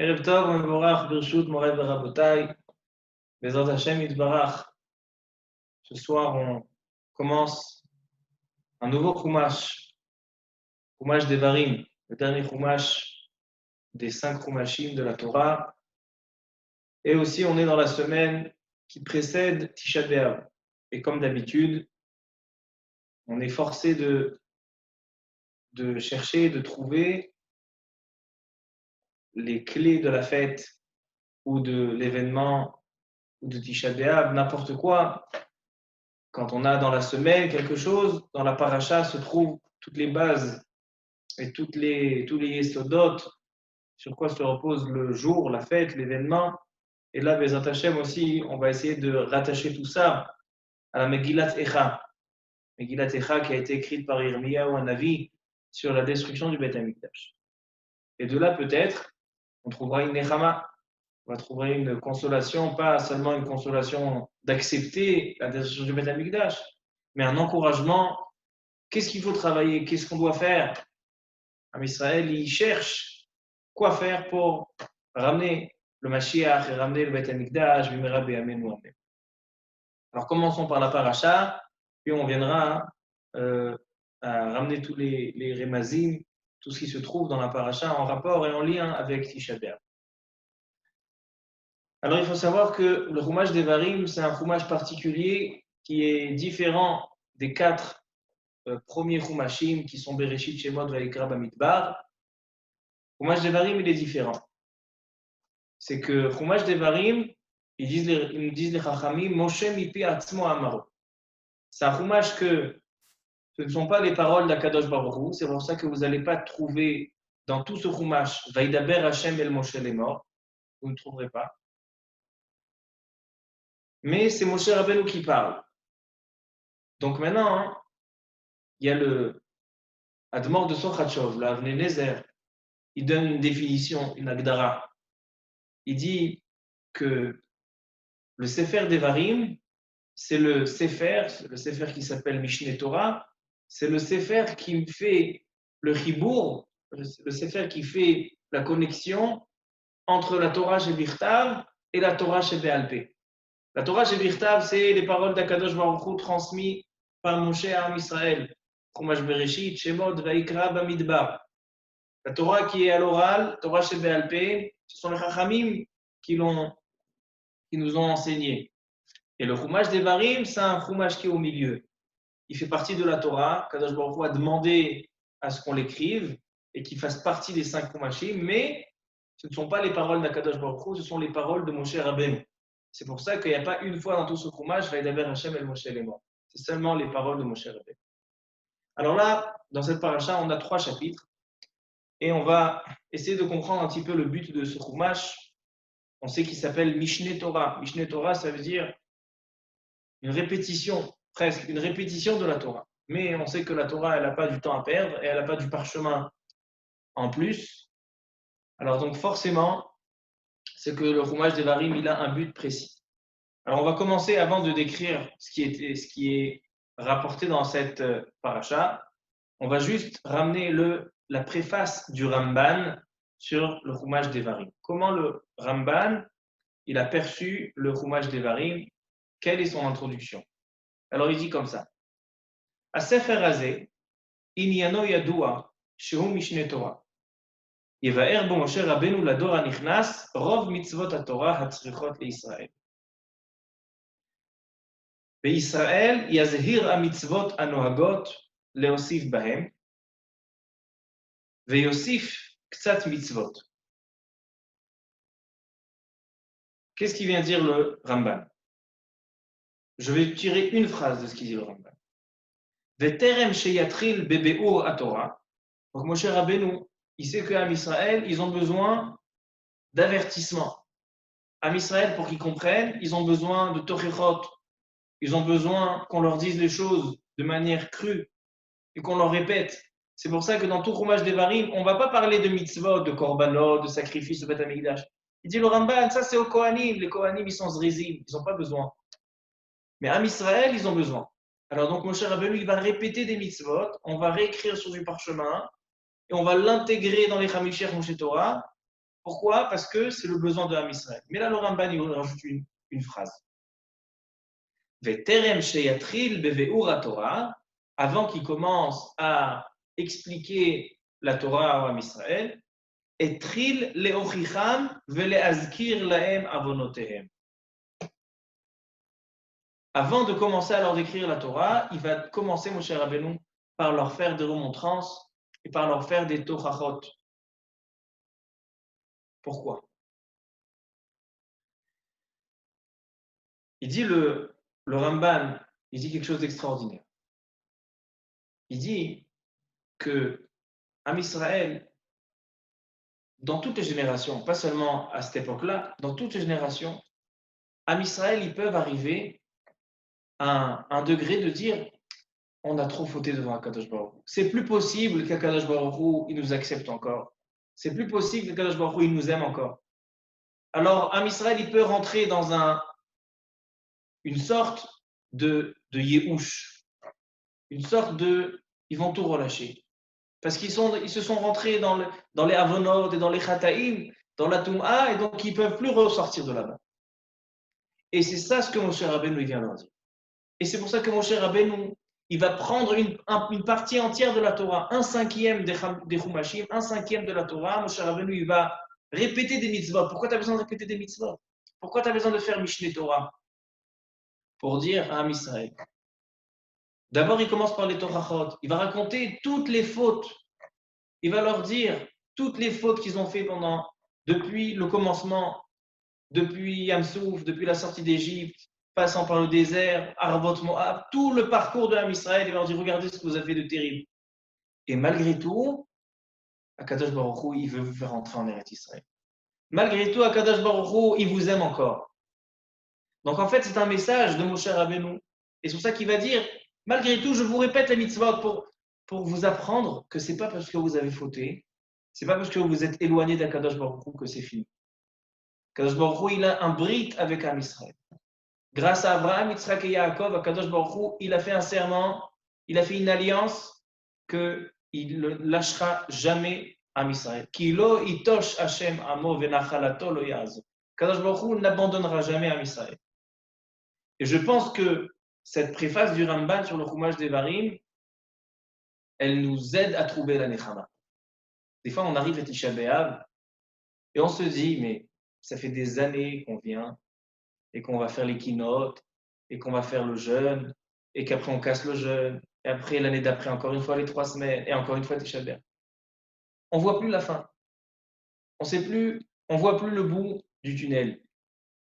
Erev Tov, Mevorach, Birshut, Moray Verabotai, Bezrat Hashem, Yitbarach. Ce soir, on commence un nouveau Chumash, Chumash Devarim, le dernier Chumash des 5 Chumashim de la Torah. Et aussi, on est dans la semaine qui précède Tisha B'Av. Et comme d'habitude, on est forcé de chercher, de trouver les clés de la fête ou de l'événement ou de Tisha B'Av, n'importe quoi. Quand on a dans la semaine quelque chose, dans la paracha se trouvent toutes les bases et tous les yesodotes sur quoi se repose le jour, la fête, l'événement. Et là, Bezrat Hashem aussi, on va essayer de rattacher tout ça à la Megillat Echa. Megillat Echa qui a été écrite par Yirmiyahu Hanavi sur la destruction du Beth Amikdash. Et de là, peut-être, on trouvera une Nechama, on va trouver une consolation, pas seulement une consolation d'accepter la destruction du Beth Amikdash, mais un encouragement. Qu'est-ce qu'il faut travailler? Qu'est-ce qu'on doit faire? Am Israël, il cherche quoi faire pour ramener le Mashiach et ramener le Beth Amikdash, Bimera B'Yameinu Amen. Alors commençons par la paracha, puis on viendra à ramener tous les remazim, tout ce qui se trouve dans la paracha en rapport et en lien avec Tisha B'Av. Alors il faut savoir que le Chumash Devarim, c'est un Chumash particulier qui est différent des 4 premiers Chumashim qui sont Bereshit, Shemot, Vayikra, Bamidbar. Chumash Devarim, il est différent. C'est que Chumash Devarim, ils nous disent les Chachamim, Moshe mipi atzmo amaro. C'est un Chumash que ce ne sont pas les paroles d'Akadosh Baruch Hu. C'est pour ça que vous n'allez pas trouver dans tout ce Chumash, Vaidaber Hashem el Moshe lemor. Vous ne trouverez pas. Mais c'est Moshe Rabbeinu qui parle. Donc maintenant, il y a le Admor de Sochachov, le Avnei Nezer. Il donne une définition, une agdara. Il dit que le Sefer Devarim, c'est le Sefer qui s'appelle Mishneh Torah, c'est le Sefer qui fait le Chibour, le Sefer qui fait la connexion entre la Torah Shebichtav et la Torah Shebe'alpeh. La Torah Shebichtav, c'est les paroles d'Akadosh Baruch Hu transmises par Moshe à Am Israël. Chumash Bereshit, Shemot, Vayikra, Bamidbar. La Torah qui est à l'oral, Torah Shebe'alpeh, ce sont les Chachamim qui nous ont enseigné. Et le Chumash Devarim, c'est un Chumash qui est au milieu. Il fait partie de la Torah. Kadosh Baruch Hu a demandé à ce qu'on l'écrive et qu'il fasse partie des 5 Chumashim, mais ce ne sont pas les paroles d'Akadosh Baruch Hu, ce sont les paroles de Moshe Rabbeinu. C'est pour ça qu'il n'y a pas une fois dans tout ce Chumash, Vaidaber Hashem el Moshe lemor. C'est seulement les paroles de Moshe Rabbeinu. Alors là, dans cette paracha, on a 3 chapitres et on va essayer de comprendre un petit peu le but de ce Chumash. On sait qu'il s'appelle Mishneh Torah. Mishneh Torah, ça veut dire une répétition, presque une répétition de la Torah. Mais on sait que la Torah, elle n'a pas du temps à perdre et elle n'a pas du parchemin en plus. Alors donc forcément, c'est que le Chumash Devarim, il a un but précis. Alors on va commencer avant de décrire ce qui est rapporté dans cette paracha. On va juste ramener la préface du Ramban sur le Chumash Devarim. Comment le Ramban, il a perçu le Chumash Devarim? Quelle est son introduction? Alors il dit comme ça. Sefer Hazeh, inyano yadua, shehu Mishneh Torah. Yevaer bo Moshe Rabbeinu lador hanichnas, rov mitzvot haTorah hatzrichot leIsraël. Be'Israël yazhir hamitzvot anohagot leosif bahem, ve'yosif ktsat mitzvot. Qu'est-ce qui vient dire le Ramban? Je vais tirer une phrase de ce qu'il dit le Ramban. Veterem sheyatril bebeur haTorah. Donc Moshe Rabbeinu, il sait qu'Am Israël, ils ont besoin d'avertissement. Am Israël, pour qu'ils comprennent, ils ont besoin de tochichot. Ils ont besoin qu'on leur dise les choses de manière crue et qu'on leur répète. C'est pour ça que dans tout Chumash Devarim, on ne va pas parler de mitzvot, de korbanot, de sacrifices, de Beth Amikdash. Il dit le Ramban, ça c'est aux Kohanim. Les Kohanim, ils sont zrizim, ils n'ont pas besoin. Mais Am Israël, ils ont besoin. Alors donc Moshe Rabbeinu, il va répéter des mitzvot, on va réécrire sur du parchemin et on va l'intégrer dans les Chamisher Moshe Torah Pourquoi? Parce que c'est le besoin de Ham Israël. Mais là, le Ramban, il rajoute une phrase. Veterem sheyatril beveur Torah, avant qu'il commence à expliquer la Torah à Ham Israël, etril leochicham veleazkir lahem avonotehem. Avant de commencer à leur décrire la Torah, il va commencer, mon cher Rabbeinu, par leur faire des remontrances et par leur faire des tochachot. Pourquoi? Il dit le Ramban, il dit quelque chose d'extraordinaire. Il dit que Am Israël, dans toutes les générations, pas seulement à cette époque-là, dans toutes les générations, Am Israël, ils peuvent arriver à un degré de dire on a trop fauté devant Akadosh Baruch Hu. C'est plus possible qu'Akadosh Baruch Hu, il nous accepte encore. C'est plus possible qu'Akadosh Baruch Hu, il nous aime encore. Alors, Am Israël, il peut rentrer dans une sorte de Yehush, une sorte de ils vont tout relâcher. Parce qu'ils se sont rentrés dans les Avonot et dans les Chataïm, dans la Toum'a, et donc ils ne peuvent plus ressortir de là-bas. Et c'est ça ce que Moshe Rabbeinu vient leur dire. Et c'est pour ça que Moshe Rabbeinu, il va prendre une partie entière de la Torah, un cinquième des Chumashim, un cinquième de la Torah. Moshe Rabbeinu, il va répéter des mitzvot. Pourquoi tu as besoin de répéter des mitzvot? Pourquoi tu as besoin de faire Mishneh Torah? Pour dire à Am Israël. D'abord, il commence par les Torahot. Il va raconter toutes les fautes. Il va leur dire toutes les fautes qu'ils ont fait depuis le commencement, depuis Yamsouf, depuis la sortie d'Égypte, passant par le désert, Arvot Moab, tout le parcours de Am Israël. Il va leur dire regardez ce que vous avez fait de terrible. Et malgré tout, Akadosh Baruch Hu, il veut vous faire entrer en Eretz Israël. Malgré tout, Akadosh Baruch Hu, il vous aime encore. Donc en fait, c'est un message de Moshe Rabbeinu. Et c'est pour ça qu'il va dire malgré tout, je vous répète la mitzvot pour vous apprendre que ce n'est pas parce que vous avez fauté, ce n'est pas parce que vous êtes éloigné d'Akadosh Baruch Hu que c'est fini. Akadosh Baruch Hu, il a un brit avec Am Israël. Grâce à Abraham, Yitzhak et Yaakov, Akadosh Baruch Hu, il a fait un serment, il a fait une alliance qu'il ne lâchera jamais Am Israël. Ki lo itosh Hashem amo venachalato lo yazo. Akadosh Baruch Hu n'abandonnera jamais Am Israël. Et je pense que cette préface du Ramban sur le Chumash Devarim, elle nous aide à trouver la Nechama. Des fois, on arrive à Tisha B'Av et on se dit, mais ça fait des années qu'on vient et qu'on va faire les keynotes et qu'on va faire le jeûne et qu'après on casse le jeûne et après l'année d'après encore une fois les 3 semaines et encore une fois Tisha B'Av. On ne voit plus la fin. On ne voit plus le bout du tunnel.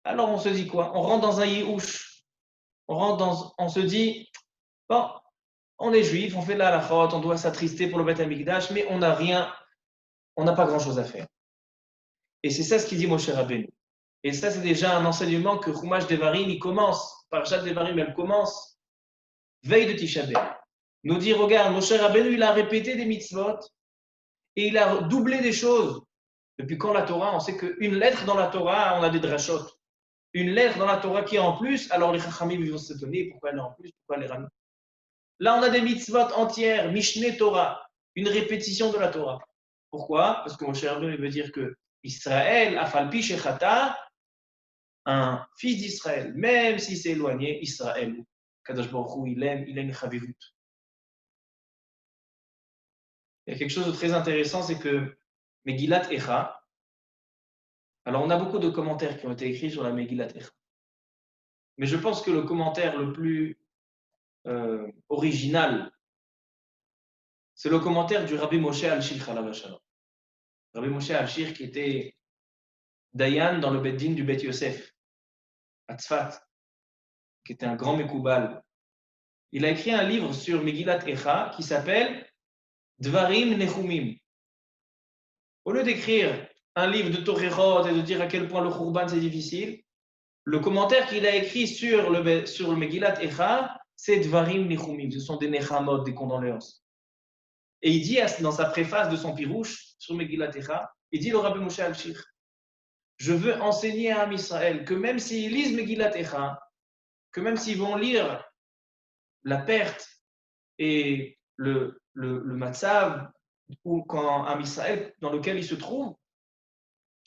Alors on se dit quoi? On rentre dans un Yehush. On se dit, bon, on est juif, on fait de la halachot, on doit s'attrister pour le Beth Amikdash, mais on n'a pas grand-chose à faire. Et c'est ça ce qu'il dit Moshe Rabbeinu. Et ça, c'est déjà un enseignement que Chumash Devarim, il commence, Parashat Devarim, elle commence, veille de Tisha B'Av. Nous dit, regarde, Moshe Rabbeinu, il a répété des mitzvot et il a doublé des choses. Depuis quand la Torah, on sait qu'une lettre dans la Torah, on a des drashot. Une lettre dans la Torah qui est en plus, alors les Chachamim vont se donner, pourquoi elle est en plus, pourquoi elle est ramenée. Là, on a des mitzvot entières, Mishneh Torah, une répétition de la Torah. Pourquoi? Parce que Moshe Rabbeinu veut dire que Israël, Afalpi Shechata, un fils d'Israël, même s'il s'est éloigné, Israël, Kadosh Baruch Hu, il aime Chavivut. Il y a quelque chose de très intéressant, c'est que Megillat Echa, alors on a beaucoup de commentaires qui ont été écrits sur la Megillat Echa. Mais je pense que le commentaire le plus original, c'est le commentaire du Rabbi Moshe Al-Shir Chalav Shalom. Rabbi Moshe Al-Shir qui était Dayan dans le Bet Din du Bet Yosef, à Tzfat, qui était un grand Mekoubal. Il a écrit un livre sur Megillat Echa qui s'appelle Dvarim Nechumim. Au lieu d'écrire un livre de Torerot et de dire à quel point le Khurban c'est difficile, le commentaire qu'il a écrit sur le Megillat Echa, c'est Dvarim Nechumim. Ce sont des Nechamot, des condoléances. Et il dit dans sa préface de son Pirouche sur Megillat Echa, il dit le Rabbi Moshe Al-Shir, je veux enseigner à Am Israël que même s'ils lisent Megillat Echa, que même s'ils vont lire la perte et le matzav ou quand Am Israël dans lequel il se trouve,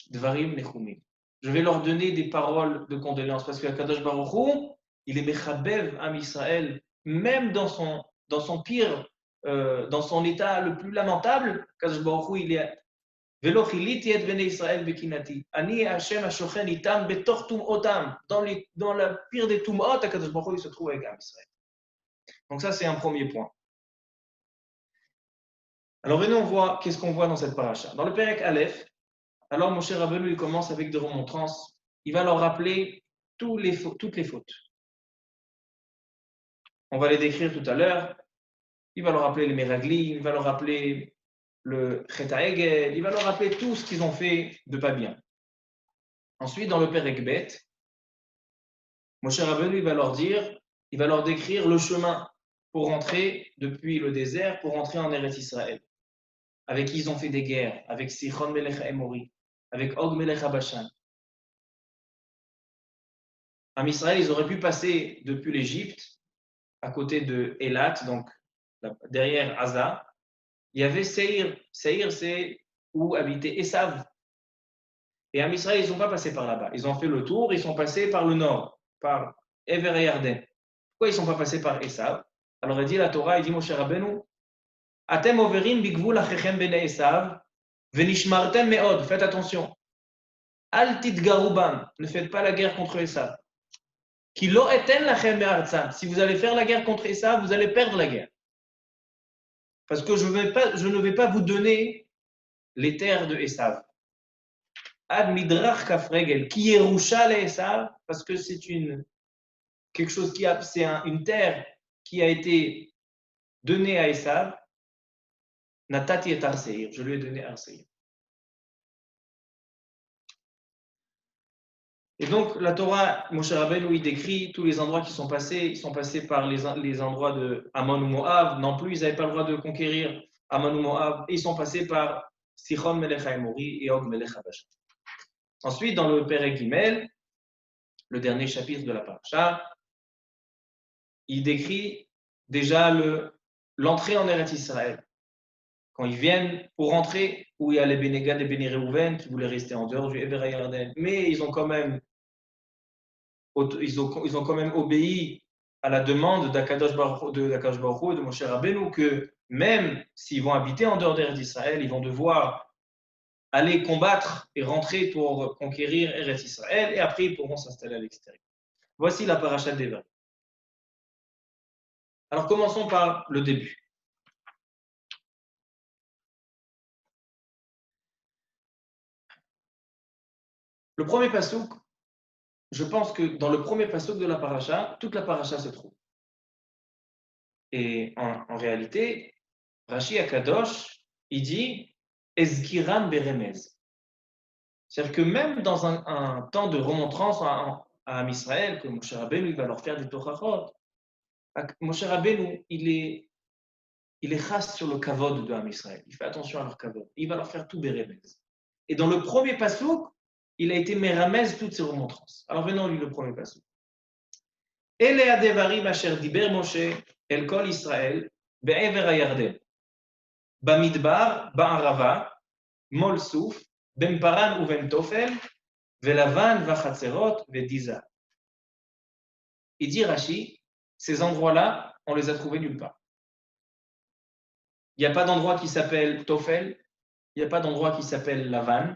Dvarim nechumim. Je vais leur donner des paroles de condoléances parce que Kadosh Baruch Hu, il est mechabev Am Israël, même dans son pire, dans son état le plus lamentable. Kadosh Baruch Hu, il est Velo chiliti et bnei Israël bekinati. Ani Hashem hashochen itam betor tum'otam. Dans la pire des tum'ot, Kadosh Baruch Hu, il se trouve avec Am Israël. Donc ça, c'est un premier point. Alors venez, on voit qu'est-ce qu'on voit dans cette paracha. Dans le Perek Aleph, alors Moshe Rabbeinu, il commence avec des remontrances. Il va leur rappeler toutes les fautes. On va les décrire tout à l'heure. Il va leur rappeler les Meragli, il va leur rappeler le Cheta Egel, il va leur rappeler tout ce qu'ils ont fait de pas bien. Ensuite, dans le Perek Bet, Moshe Rabbeinu, il va leur décrire le chemin pour rentrer depuis le désert, pour rentrer en Eretz Israël. Avec qui ils ont fait des guerres, avec Sichon Melech Emori, avec Og Melech Bashan. En Israël, ils auraient pu passer depuis l'Égypte, à côté de Elat, donc derrière Aza. Il y avait Seir. Seir, c'est où habitait Esav. Et en Israël, ils ne sont pas passés par là-bas. Ils ont fait le tour, ils sont passés par le nord, par Ever et Yarden. Pourquoi ils ne sont pas passés par Esav? Alors il dit la Torah, il dit Moshe Rabbeinu, Atem overim bigvul achechem bene Esav, venishmartem meod. Faites attention. Al tidgarubam. Ne faites pas la guerre contre Esav. Ki lo eten lachem me'artzam. Si vous allez faire la guerre contre Esav, vous allez perdre la guerre. Parce que je ne vais pas vous donner les terres de Esav. Ad midrach kafregel, qui yerusha le Esav, parce que c'est une terre qui a été donnée à Esav. Natati et Arseir, je lui ai donné Arseir. Et donc la Torah, Moshe Rabbeinu, il décrit tous les endroits qui sont passés. Ils sont passés par les endroits de Ammon ou Moab. Non plus, ils n'avaient pas le droit de conquérir Ammon ou Moab. Et ils sont passés par Sichon Melech Emori et Og Melech Bashan. Ensuite, dans le Perek Gimel, le dernier chapitre de la paracha, il décrit déjà l'entrée en Eretz Israël. Quand ils viennent pour rentrer, où il y a les Bénégas et Béné Réhouven qui voulaient rester en dehors du Ever et Yarden, mais ils ont quand même obéi à la demande d'Akadosh Baruch Hu et de Moshe Rabbeinu que même s'ils vont habiter en dehors d'Eretz Israël, ils vont devoir aller combattre et rentrer pour conquérir Eretz Israël, et après ils pourront s'installer à l'extérieur. Voici la paracha d'Eva. Alors commençons par le début. Le premier pasouk, je pense que dans le premier pasouk de la paracha, toute la paracha se trouve. Et en réalité, Rashi Akadosh, il dit Ezkiran Beremez. C'est-à-dire que même dans un temps de remontrance à Am Israël, que Moshe Rabbeinu va leur faire des Torahot, Moshe Rabbeinu, il est chaste sur le kavod de Am Israël. Il fait attention à leur kavod. Il va leur faire tout Beremez. Et dans le premier pasouk, il a été meramez toutes ces remontrances. Alors venons lire le premier pasouk. Ele adevarim asher diber Moshe el kol Israël be'ever hayarden. Bamidbar, ba'arava, mol souf, ben paran ou ben tofel, velavan, vachatzerot, vediza. Il dit Rashi, ces endroits-là, on les a trouvés nulle part. Il n'y a pas d'endroit qui s'appelle Tofel, il n'y a pas d'endroit qui s'appelle Lavan.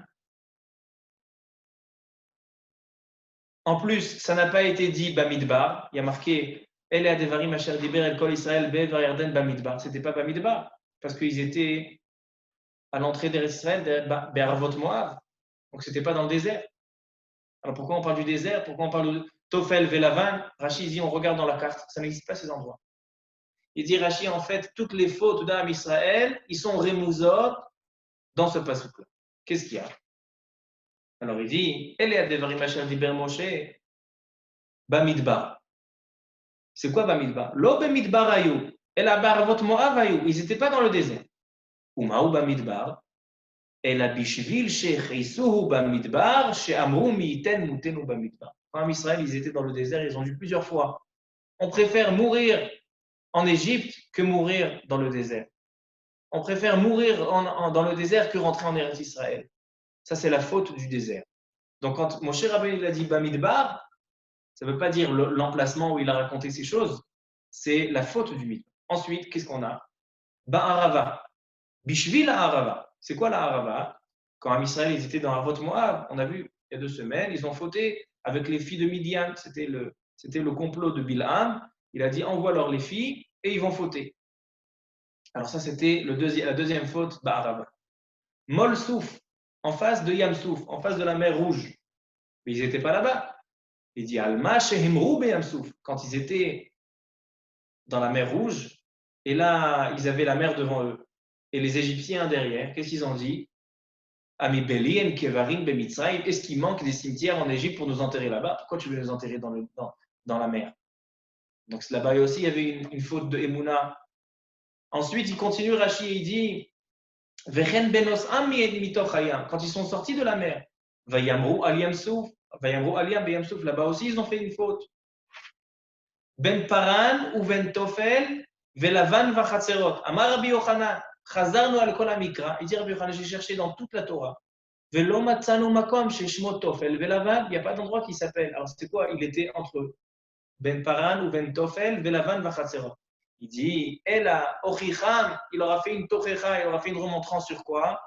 En plus, ça n'a pas été dit Bamidbar. Il y a marqué El Adevarim Asher Diber El Kol Israël Be'ever Yarden Bamidbar. C'était pas Bamidbar parce qu'ils étaient à l'entrée d'Eretz Israël, Be'arvot Moab. Donc c'était pas dans le désert. Alors pourquoi on parle du désert? Pourquoi on parle de Tofel Velavan? Rashi dit on regarde dans la carte, ça n'existe pas ces endroits. Il dit Rashi en fait toutes les fautes d'Am Israël, ils sont rémousot dans ce passouk-là. Qu'est-ce qu'il y a? Alors il dit, Bamidbar. C'est quoi Bamidbar? Lo Bamidbar ayou. El abarvot Moav ayou. Ils n'étaient pas dans le désert. Umaou Bamidbar. El abishvil shechisuhu Bamidbar. She'amru miiten mutenu Bamidbar. En Israël, ils étaient dans le désert, ils ont dit plusieurs fois. On préfère mourir en Égypte que mourir dans le désert. On préfère mourir dans le désert que rentrer en Eretz Israël. Ça, c'est la faute du désert. Donc, quand Moshe Rabbeinu il a dit Bamidbar, ça ne veut pas dire l'emplacement où il a raconté ces choses, c'est la faute du Midbar. Ensuite, qu'est-ce qu'on a Ba'arava. Bishvil Arava. C'est quoi la Arava? Quand en Israël, ils étaient dans Havot Moab, on a vu il y a 2 semaines, ils ont fauté avec les filles de Midian. C'était le complot de Bilham. Il a dit envoie leur les filles et ils vont fauter. Alors ça, c'était la deuxième faute Ba'arava. Mol Souf, en face de Yam Souf, en face de la mer Rouge. Mais ils n'étaient pas là-bas. Il dit Alma Shehimrou Yam Souf. Quand ils étaient dans la mer Rouge, et là, ils avaient la mer devant eux. Et les Égyptiens derrière, qu'est-ce qu'ils ont dit Ami Belien, Kevarim, Bemitzraïm, est-ce qu'il manque des cimetières en Égypte pour nous enterrer là-bas? Pourquoi tu veux nous enterrer dans la mer? Donc là-bas aussi, il y avait une faute de Emouna. Ensuite, il continue, Rashi, il dit Vechen benos ami et mitoch hayam. Quand ils sont sortis de la mer, Vayamrou aliyam souf, Vayamrou aliyam beyam souf, là-bas aussi, ils ont fait une faute. Ben paran ou ben tofel, velavan vachatzerot. Amar Rabbi Yochanan, chazarnu al kol hamikra. Il dit Rabbi Yochanan, j'ai cherché dans toute la Torah. Velo matzanu makom chez Shmot Tofel, velavan, il n'y a pas d'endroit qui s'appelle. Alors c'était quoi? Il était entre Ben paran ou ben tofel, velavan vachatzerot. Il dit, Ela, Ochicham, il aura fait une tochecha, il aura fait une remontrance sur quoi?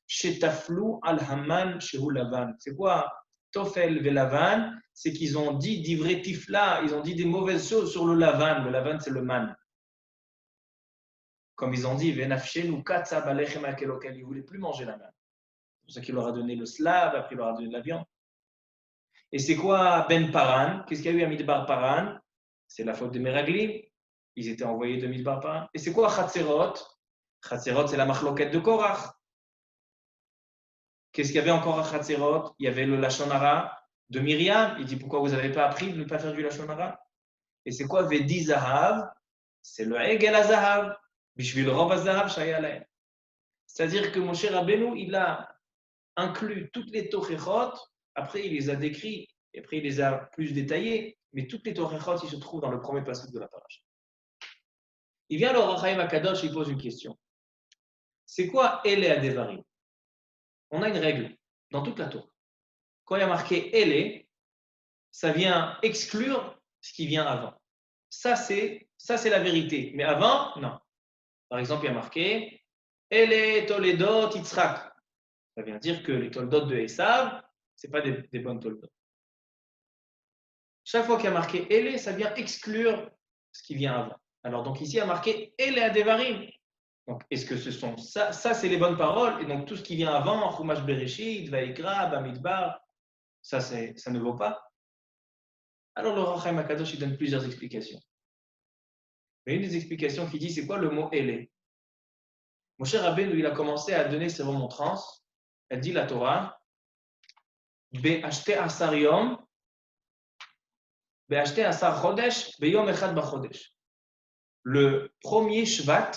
Shetaflou al-Haman shehu Lavan. C'est quoi? Tofel ve Lavan, c'est qu'ils ont dit d'ivré tifla, ils ont dit des mauvaises choses sur le Lavan. Le Lavan, c'est le man. Comme ils ont dit, Venafshenu katsa balechem akelokel, ils ne voulaient plus manger la manne. C'est pour ça qu'il leur a donné le slave, après il leur a donné de la viande. Et c'est quoi Ben Paran? Qu'est-ce qu'il y a eu à Midbar Paran? C'est la faute des Meraglim. Ils étaient envoyés de Midbar Paran. Et c'est quoi Chatzerot? Chatzerot, c'est la machloket de Korach. Qu'est-ce qu'il y avait encore à Chatzerot? Il y avait le Lashon Hara de Myriam. Il dit pourquoi vous n'avez pas appris de ne pas faire du Lashon Hara? Et c'est quoi Vedi Zahav? C'est le Egel HaZahav. Bishvil Rov HaZahav Shayaleh. C'est-à-dire que Moshe Rabbeinu, il a inclus toutes les Tochechot. Après, il les a décrits. Et après, il les a plus détaillés. Mais toutes les Tochechot, ils se trouvent dans le premier passage de la paracha. Il vient le Rachaim Akadosh, il pose une question. C'est quoi Ele Adevarim? On a une règle dans toute la Torah. Quand il y a marqué Ele, ça vient exclure ce qui vient avant. Ça, c'est la vérité. Mais avant, non. Par exemple, il y a marqué Ele Toledot Yitzhak. Ça vient dire que les Toledot de Esav, ce n'est pas des bonnes Toledot. Chaque fois qu'il y a marqué Ele, ça vient exclure ce qui vient avant. Alors, donc ici, il y a marqué Ele Adevarim. Donc, est-ce que ce sont ça, c'est les bonnes paroles, et donc tout ce qui vient avant, Chumash Bereshit, Vaikra, Bamidbar, ça ne vaut pas. Alors le Rachaim Akadosh, il donne plusieurs explications. Mais une des explications qui dit, c'est quoi le mot Ele? Moshe Rabbeinu, il a commencé à donner ses remontrances. Elle dit la Torah, Be'ashte asar yom, Be'ashte asar chodesh, Be'yom echad b'chodesh. Le premier Shvat,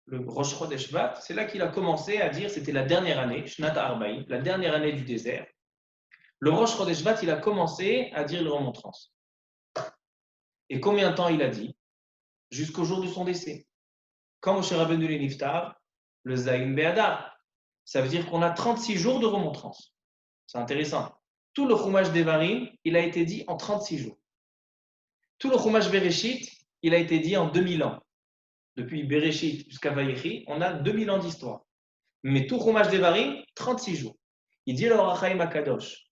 le Rosh Chodesh Shvat, c'est là qu'il a commencé à dire, c'était la dernière année, Shnat Arbaï, la dernière année du désert. Le Rosh Chodesh Shvat, il a commencé à dire les remontrances. Et combien de temps il a dit? Jusqu'au jour de son décès. Quand Moshe Rabbeinu est niftar, le Zayin Be'adar, ça veut dire qu'on a 36 jours de remontrance. C'est intéressant. Tout le Chumash Devarim, il a été dit en 36 jours. Tout le Chumash Bereshit, il a été dit en 2000 ans. Depuis Bereshit jusqu'à Vayechi, on a 2000 ans d'histoire. Mais tout Chumash Devarim, 36 jours. Il dit le Rachaim Akadosh.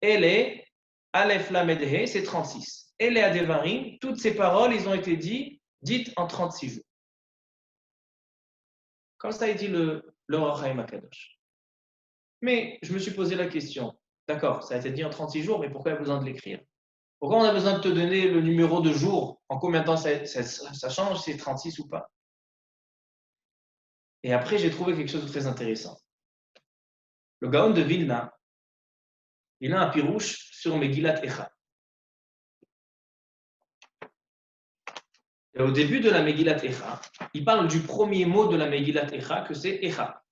Ele, Aleph Lamed He, c'est 36. Ele Adevarim, toutes ces paroles, ils ont été dites en 36 jours. Comme ça, il dit le Rachaim Akadosh. Mais je me suis posé la question, d'accord, ça a été dit en 36 jours, mais pourquoi il y a besoin de l'écrire? Pourquoi on a besoin de te donner le numéro de jour? En combien de temps ça change, si c'est 36 ou pas? Et après, j'ai trouvé quelque chose de très intéressant. Le Gaon de Vilna, il a un pirouche sur Megillat Echa. Et au début de la Megillat Echa, il parle du premier mot de la Megillat Echa, que c'est Echa.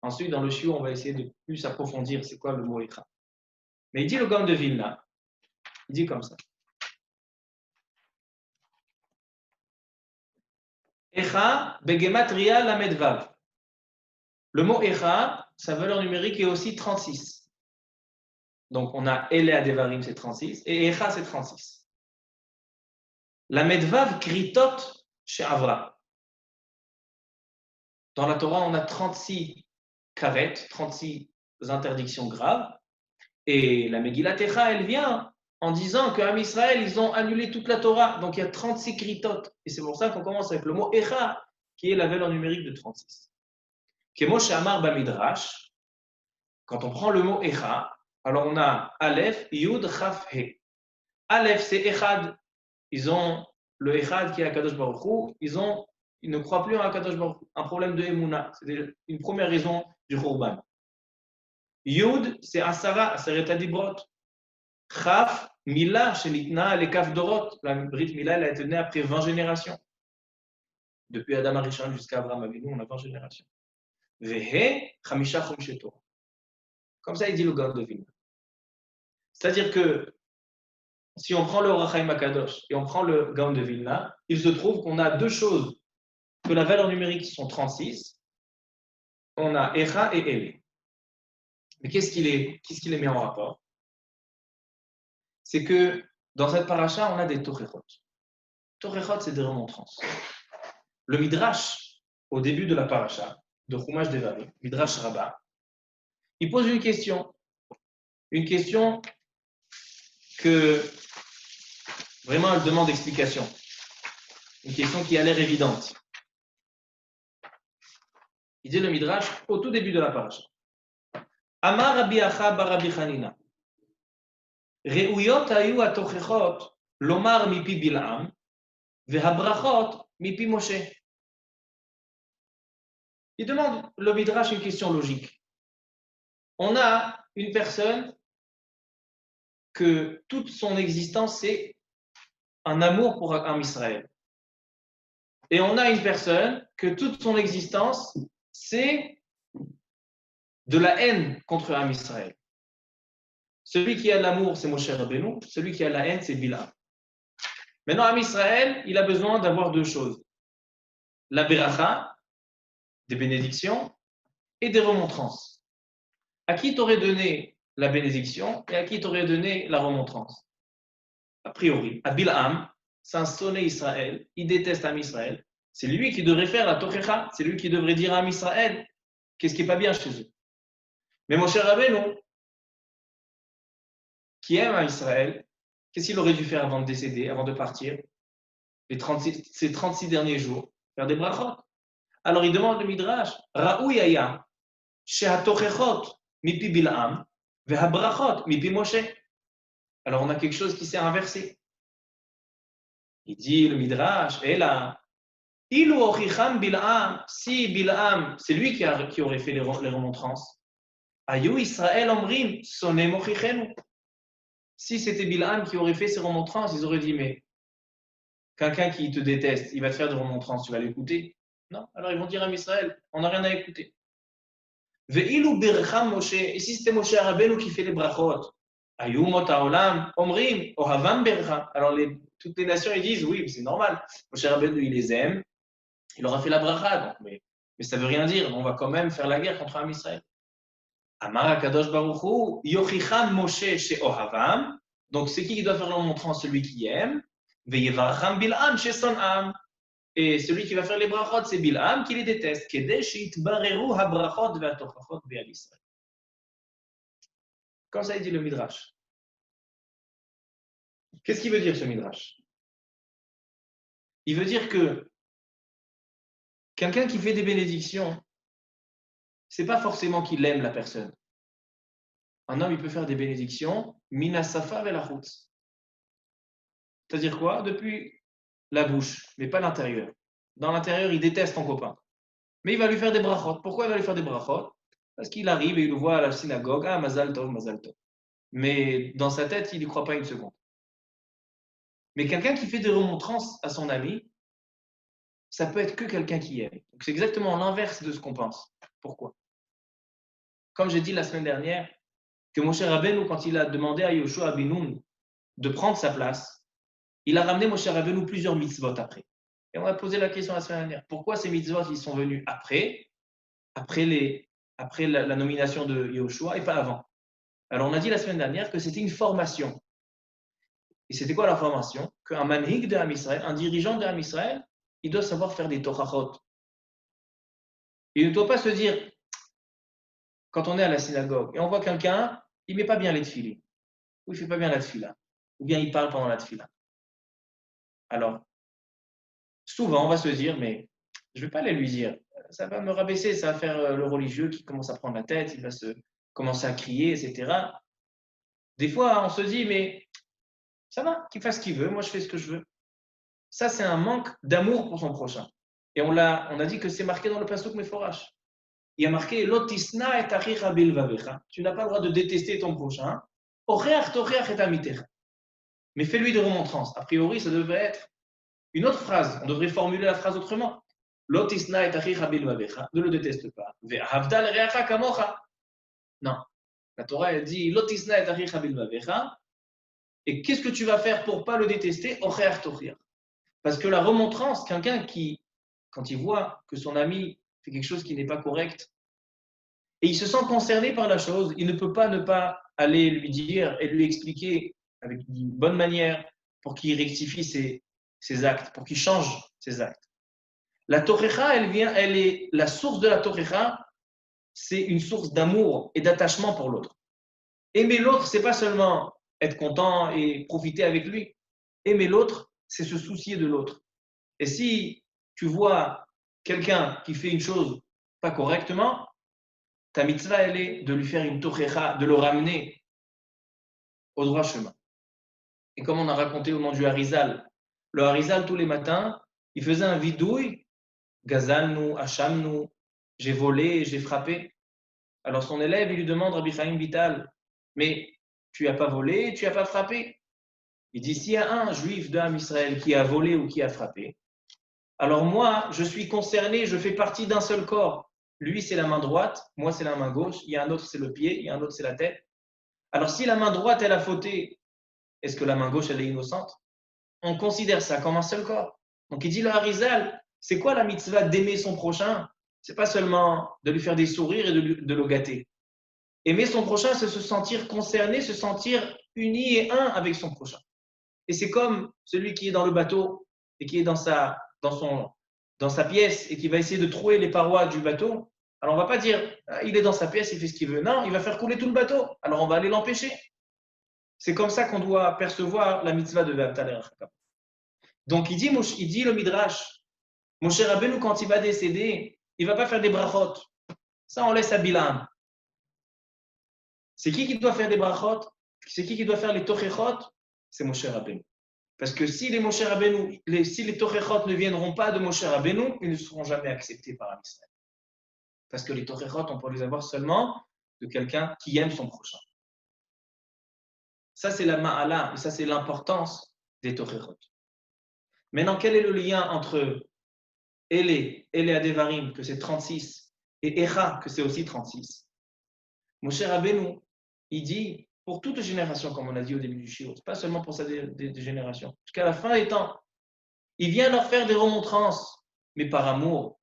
Ensuite, dans le shiur, on va essayer de plus approfondir c'est quoi le mot Echa. Mais il dit le Gaon de Vilna, il dit comme ça. Echa, Begematria Lamedvav. Le mot Echa, sa valeur numérique est aussi 36. Donc, on a Elea Devarim, c'est 36, et Echa, c'est 36. La Medvav Kritot chez Avra. Dans la Torah, on a 36 karet, 36 interdictions graves. Et la Megillat Echa, elle vient en disant qu'Am Israël, ils ont annulé toute la Torah. Donc, il y a 36 kritot. Et c'est pour ça qu'on commence avec le mot Echa, qui est la valeur numérique de 36. Kemo Shamar Bamidrash, quand on prend le mot Echa, alors on a Aleph, Yud, Chaf, He. Aleph, c'est Echad. Ils ont le Echad qui est Akadosh Baruch Hu. Ils ne croient plus en Akadosh Baruch Hu. Un problème de Emouna. C'est une première raison du Khurban. Yud, c'est Asara, Aseret Adibrot. Chaf, Mila, Shenitna, les Kaf Dorot. La Brit Mila, elle a été née après 20 générations. Depuis Adam Arishon jusqu'à Abraham Avinu, on a 20 générations. Vehe, Chamisha Chomsheto. Comme ça, il dit le Gaon de Vilna. C'est-à-dire que si on prend le Or HaChaim Akadosh et on prend le Gaon de Vilna, il se trouve qu'on a deux choses que la valeur numérique sont 36. On a Echa et Ele. Mais qu'est-ce qui les met en rapport? C'est que dans cette paracha, on a des Torechot. Torechot, c'est des remontrances. Le Midrash, au début de la paracha, de Chumash Devarim, Midrash Rabbah, il pose une question que vraiment elle demande explication, une question qui a l'air évidente. Il dit le Midrash au tout début de la paracha. Amar Rabbi Acha bar Rabbi Chanina. Reuyot ayu atochechot lomar mipi Bilam vehabrachot mipi Moshe. Il demande le Midrash une question logique. On a une personne que toute son existence c'est un amour pour Am Israël. Et on a une personne que toute son existence c'est de la haine contre Am Israël. Celui qui a l'amour, c'est Moshe Rabbeinu. Celui qui a la haine, c'est Bilam. Maintenant, Am Israël, il a besoin d'avoir deux choses. La beracha, des bénédictions, et des remontrances. À qui t'aurais donné la bénédiction et à qui t'aurais donné la remontrance? A priori, à Bilam, c'est un sonné Israël, il déteste Am Israël. C'est lui qui devrait faire la tochecha, c'est lui qui devrait dire à Am Israël qu'est-ce qui n'est pas bien chez eux. Mais Moshe Rabbeinu, qui aime à Israël, qu'est-ce qu'il aurait dû faire avant de décéder, avant de partir, ces 36 derniers jours? Faire des brachot. Alors il demande le Midrash, Ra'ouyaya, she'atochechot mipi Bil'am, ve'habrachot mipi Moshe. Alors on a quelque chose qui s'est inversé. Il dit le Midrash, et là, ilu ochicham Bil'am, si Bil'am, c'est lui qui aurait fait les remontrances, ayu Israël omrim, sonne mochichenu. Si c'était Bil'am qui aurait fait ces remontrances, ils auraient dit, mais quelqu'un qui te déteste, il va te faire des remontrances, tu vas l'écouter? Non. Alors ils vont dire à Israël, on n'a rien à écouter. Ve'ilu bircham Moshe, et si c'était Moshe Rabbeinu qui fait les brachot, ayumot haolam, omrim, ohavam bircham. Alors toutes les nations, ils disent, oui, c'est normal. Moshe Rabbeinu, il les aime, il aura fait la bracha, donc, mais ça ne veut rien dire, on va quand même faire la guerre contre Am Israël. Amar HaKadosh Baruch Hu, yochicham Moshe she ohavam. Donc c'est qui doit faire le montrant? Celui qui aime. Veyevarcham Bil'am she son'am. Et celui qui va faire les brachot, c'est Bil'am qui les déteste. Kedei sheitbareru habrachot ve'atochachot be'al Israël. Comme ça il dit le Midrash. Qu'est-ce qu'il veut dire ce Midrash? Il veut dire que quelqu'un qui fait des bénédictions, c'est pas forcément qu'il aime la personne. Un homme, il peut faire des bénédictions, mina safa velachutz. C'est-à-dire quoi? Depuis la bouche, mais pas l'intérieur. Dans l'intérieur, il déteste ton copain. Mais il va lui faire des brachot. Pourquoi il va lui faire des brachot? Parce qu'il arrive et il le voit à la synagogue, ah, mazal tov, mazal tov. Mais dans sa tête, il n'y croit pas une seconde. Mais quelqu'un qui fait des remontrances à son ami, ça peut être que quelqu'un qui aime. Donc c'est exactement l'inverse de ce qu'on pense. Pourquoi? Comme j'ai dit la semaine dernière, que Moshe Rabbeinu, quand il a demandé à Yoshua ben Nun de prendre sa place, il a ramené Moshe Rabbeinu plusieurs mitzvot après. Et on a posé la question la semaine dernière. Pourquoi ces mitzvot ils sont venus après après la nomination de Yehoshua et pas avant. Alors on a dit la semaine dernière que c'était une formation. Et c'était quoi la formation? Qu'un manhig de Ham Israël, un dirigeant de Ham Israël, il doit savoir faire des torachot. Il ne doit pas se dire, quand on est à la synagogue et on voit quelqu'un, il ne met pas bien les tefilines, ou il ne fait pas bien la tefila, ou bien il parle pendant la tefila. Alors, souvent, on va se dire, mais je ne vais pas aller lui dire, ça va me rabaisser, ça va faire le religieux qui commence à prendre la tête, il va se commencer à crier, etc. Des fois, on se dit, mais ça va, qu'il fasse ce qu'il veut, moi je fais ce que je veux. Ça, c'est un manque d'amour pour son prochain. Et on a dit que c'est marqué dans le pasuk Meforash. Il y a marqué Lotisna et achicha bilvavecha. Tu n'as pas le droit de détester ton prochain. Oreach toreach et amitecha. Mais fais-lui des remontrances. A priori, ça devrait être une autre phrase. On devrait formuler la phrase autrement. Lotisna et achicha bilvavecha. Ne le déteste pas. Ve'havda l'reacha kamocha. Non. La Torah, elle dit Lotisna et achicha bilvavecha. Et qu'est-ce que tu vas faire pour ne pas le détester? Oreach toreach. Parce que la remontrance, quelqu'un qui, quand il voit que son ami fait quelque chose qui n'est pas correct, et il se sent concerné par la chose, il ne peut pas ne pas aller lui dire et lui expliquer avec une bonne manière pour qu'il rectifie ses actes, pour qu'il change ses actes. La Torecha, elle est la source de la Torecha, c'est une source d'amour et d'attachement pour l'autre. Aimer l'autre, c'est pas seulement être content et profiter avec lui. Aimer l'autre, c'est se soucier de l'autre. Et si tu vois quelqu'un qui fait une chose pas correctement, ta mitzvah, elle est de lui faire une tochecha, de le ramener au droit chemin. Et comme on a raconté au nom du Harizal, le Harizal, tous les matins, il faisait un vidouille, gazalnu, hachamnu, j'ai volé, j'ai frappé. Alors son élève, il lui demande, Rabbi Chaim Vital, mais tu n'as pas volé, tu n'as pas frappé. Il dit, s'il y a un juif d'Am Israël qui a volé ou qui a frappé, alors moi, je suis concerné, je fais partie d'un seul corps. Lui, c'est la main droite, moi, c'est la main gauche, il y a un autre, c'est le pied, il y a un autre, c'est la tête. Alors si la main droite, elle a fauté, est-ce que la main gauche, elle est innocente? On considère ça comme un seul corps. Donc il dit le Harizal, c'est quoi la mitzvah d'aimer son prochain? C'est pas seulement de lui faire des sourires et de le gâter. Aimer son prochain, c'est se sentir concerné, se sentir uni et un avec son prochain. Et c'est comme celui qui est dans le bateau et qui est dans sa pièce et qui va essayer de trouer les parois du bateau. Alors on ne va pas dire, ah, il est dans sa pièce, il fait ce qu'il veut. Non, il va faire couler tout le bateau. Alors on va aller l'empêcher. C'est comme ça qu'on doit percevoir la mitzvah de Ve'atal Rachakam. Donc il dit le Midrash, Moshe Rabbeinu, quand il va décéder, il ne va pas faire des brachot. Ça, on laisse à Bilam. C'est qui doit faire des brachot? C'est qui doit faire les tochechot? C'est Moshe Rabbeinu. Parce que si les Moshe Rabbeinu, si les tochechot ne viendront pas de Moshe Rabbeinu, ils ne seront jamais acceptés par Israël. Parce que les tochechot, on peut les avoir seulement de quelqu'un qui aime son prochain. Ça, c'est la ma'ala, et ça, c'est l'importance des tochechot. Maintenant, quel est le lien entre Ele Adevarim, que c'est 36, et Echa, que c'est aussi 36? Moshe Rabbeinu, il dit, pour toute génération, comme on a dit au début du shiur, pas seulement pour sa génération, jusqu'à la fin des temps, il vient leur faire des remontrances, mais par amour,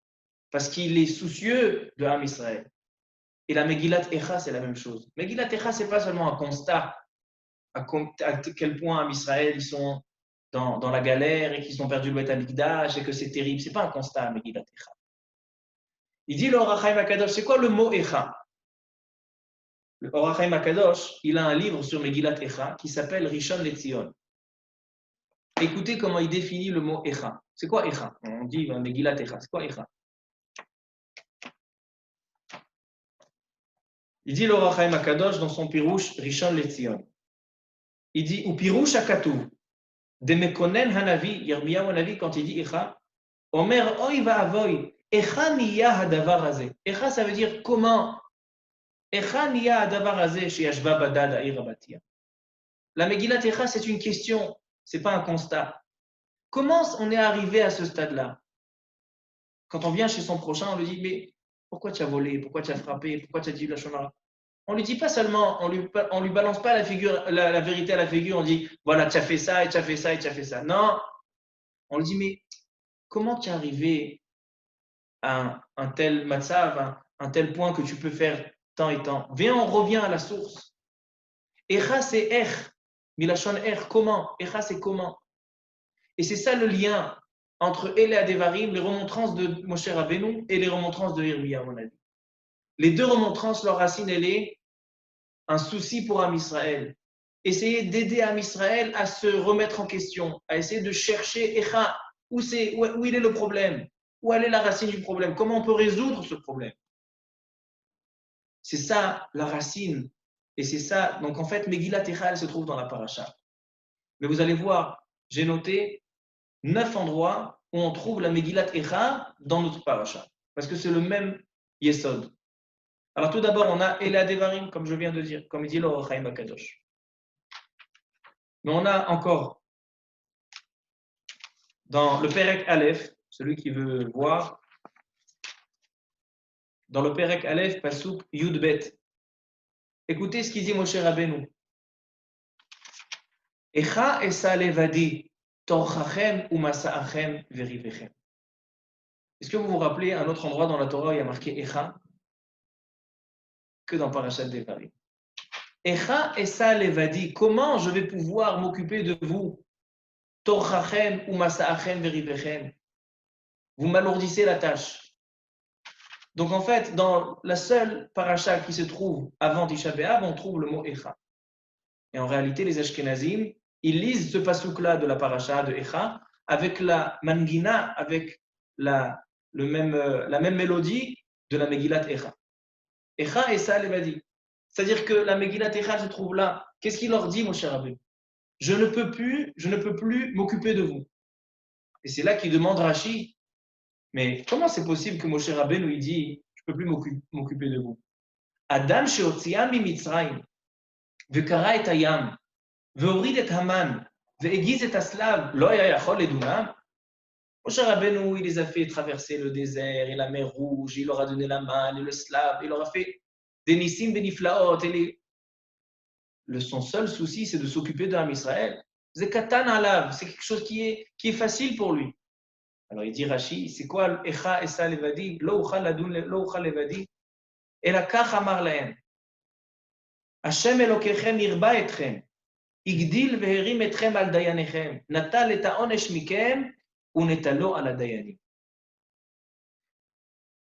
parce qu'il est soucieux de Ham Israël. Et la Megillat Echa, c'est la même chose. Megillat Echa, c'est pas seulement un constat à quel point Ham Israël, ils sont dans la galère et qu'ils ont perdu le Beth Amikdash et que c'est terrible. C'est pas un constat, Megillat Echa. Il dit le Or HaChaim HaKadosh, c'est quoi le mot Echa? Le Or HaChaim HaKadosh, il a un livre sur Megillat Echa qui s'appelle Rishon LeZion. Écoutez comment il définit le mot Echa. C'est quoi Echa? On dit Megillat Echa. C'est quoi Echa? Il dit le Or HaChaim HaKadosh dans son Pirouche Rishon LeZion. Il dit ou Pirouche HaKatuv de Mekonen Hanavi, Yirmiyahu Hanavi, quand il dit Echa, Omer Oy Va'avoy, Echa niya hadavar hazeh. Echa, ça veut dire comment? Echa niya hadavar hazeh sheyashva badad ha'ir habatia. La Megillat Echa, c'est une question, c'est pas un constat. Comment on est arrivé à ce stade-là? Quand on vient chez son prochain, on lui dit, mais pourquoi tu as volé? Pourquoi tu as frappé? Pourquoi tu as dit la shonara? On lui dit pas seulement, on lui balance pas la vérité à la figure, on dit, voilà, tu as fait ça, et tu as fait ça, et tu as fait ça. Non, on lui dit, mais comment tu es arrivé à un tel matzav, un tel point que tu peux faire tant et tant. Viens, on revient à la source. Echa, c'est ech. Milachon ech, comment? Echa, c'est comment? Et c'est ça le lien entre Eléa Devarim, les remontrances de Moshe Rabbeinu et les remontrances de Yirmiyah, à mon avis. Les deux remontrances, leur racine, elle est un souci pour Am Israël. Essayer d'aider Am Israël à se remettre en question, à essayer de chercher Echa, où il est le problème, où elle est la racine du problème, comment on peut résoudre ce problème. C'est ça la racine. Et c'est ça, donc en fait, Megillat Echa, elle se trouve dans la paracha. Mais vous allez voir, j'ai noté 9 endroits où on trouve la Megillat Echa dans notre paracha. Parce que c'est le même Yesod. Alors tout d'abord, on a Eléa Devarim, comme je viens de dire, comme dit l'Or Chaim Akadosh. Mais on a encore dans le Perek Aleph, celui qui veut voir, dans le Perek Aleph, Pasuk Yud Bet. Écoutez ce qu'il dit Moshe Rabbeinu. Echa esa levadi, torchachem umasa'achem verivechem. Est-ce que vous vous rappelez un autre endroit dans la Torah où il y a marqué Echa que dans Parashat Devarim? Echa esa levadi, comment je vais pouvoir m'occuper de vous? Torchachem umasa'achem verivechem. Vous m'alourdissez la tâche. Donc en fait, dans la seule paracha qui se trouve avant Tisha B'Av, on trouve le mot Echa. Et en réalité, les Ashkenazim, ils lisent ce pasouk-là de la paracha de Echa avec la mangina, avec la même mélodie de la Megillat Echa. Echa et ça, Levadi. C'est-à-dire que la Megillat Echa se trouve là. Qu'est-ce qu'il leur dit, mon cher Rabbi? Je ne peux plus m'occuper de vous. Et c'est là qu'il demande Rashi, mais comment c'est possible que Moshe Rabbeinu lui dit je ne peux plus m'occuper de vous? Adam sheotziam mi Mitzrayim, ve'kara et hayam, ve'orid et Haman, ve'egiz et Aslav, lo haya yachol ledunam. Moshe Rabbeinu, il les a fait traverser le désert et la mer Rouge, il leur a donné la manne et le slave, il leur a fait des nissim beniflaot. Son seul souci, c'est de s'occuper d'Am Israël. C'est katan alav, c'est quelque chose qui est facile pour lui. Alors il dit Rashi, c'est quoi Echa Esa Levadi? Lo uchal levadi. Et la kach amar lahem. Hashem Elokechem irba etchem. Igdil veherim etchem al dayanechem. Natal et ha'onesh mikem unetalo ala dayanim.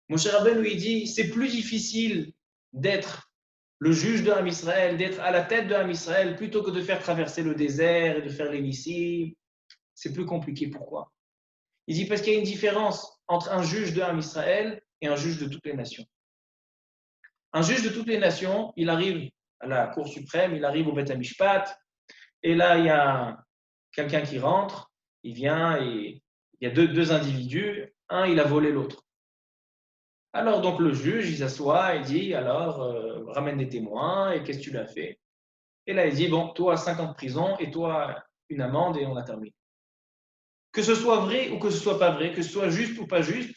Moshe Rabbeinu lui dit, c'est plus difficile d'être le juge de Ham Israël, d'être à la tête de Ham Israël, plutôt que de faire traverser le désert et de faire les nissim. C'est plus compliqué. Pourquoi? Il dit parce qu'il y a une différence entre un juge de Ham Israël et un juge de toutes les nations. Un juge de toutes les nations, il arrive à la Cour suprême, il arrive au Beth HaMishpat, et là, il y a quelqu'un qui rentre, il vient et il y a deux individus, un, il a volé l'autre. Alors, donc, le juge, il s'assoit et dit, alors, ramène des témoins, et qu'est-ce que tu lui as fait? Et là, il dit, bon, toi, 5 ans de prison, et toi, une amende, et on a terminé. Que ce soit vrai ou que ce soit pas vrai, que ce soit juste ou pas juste,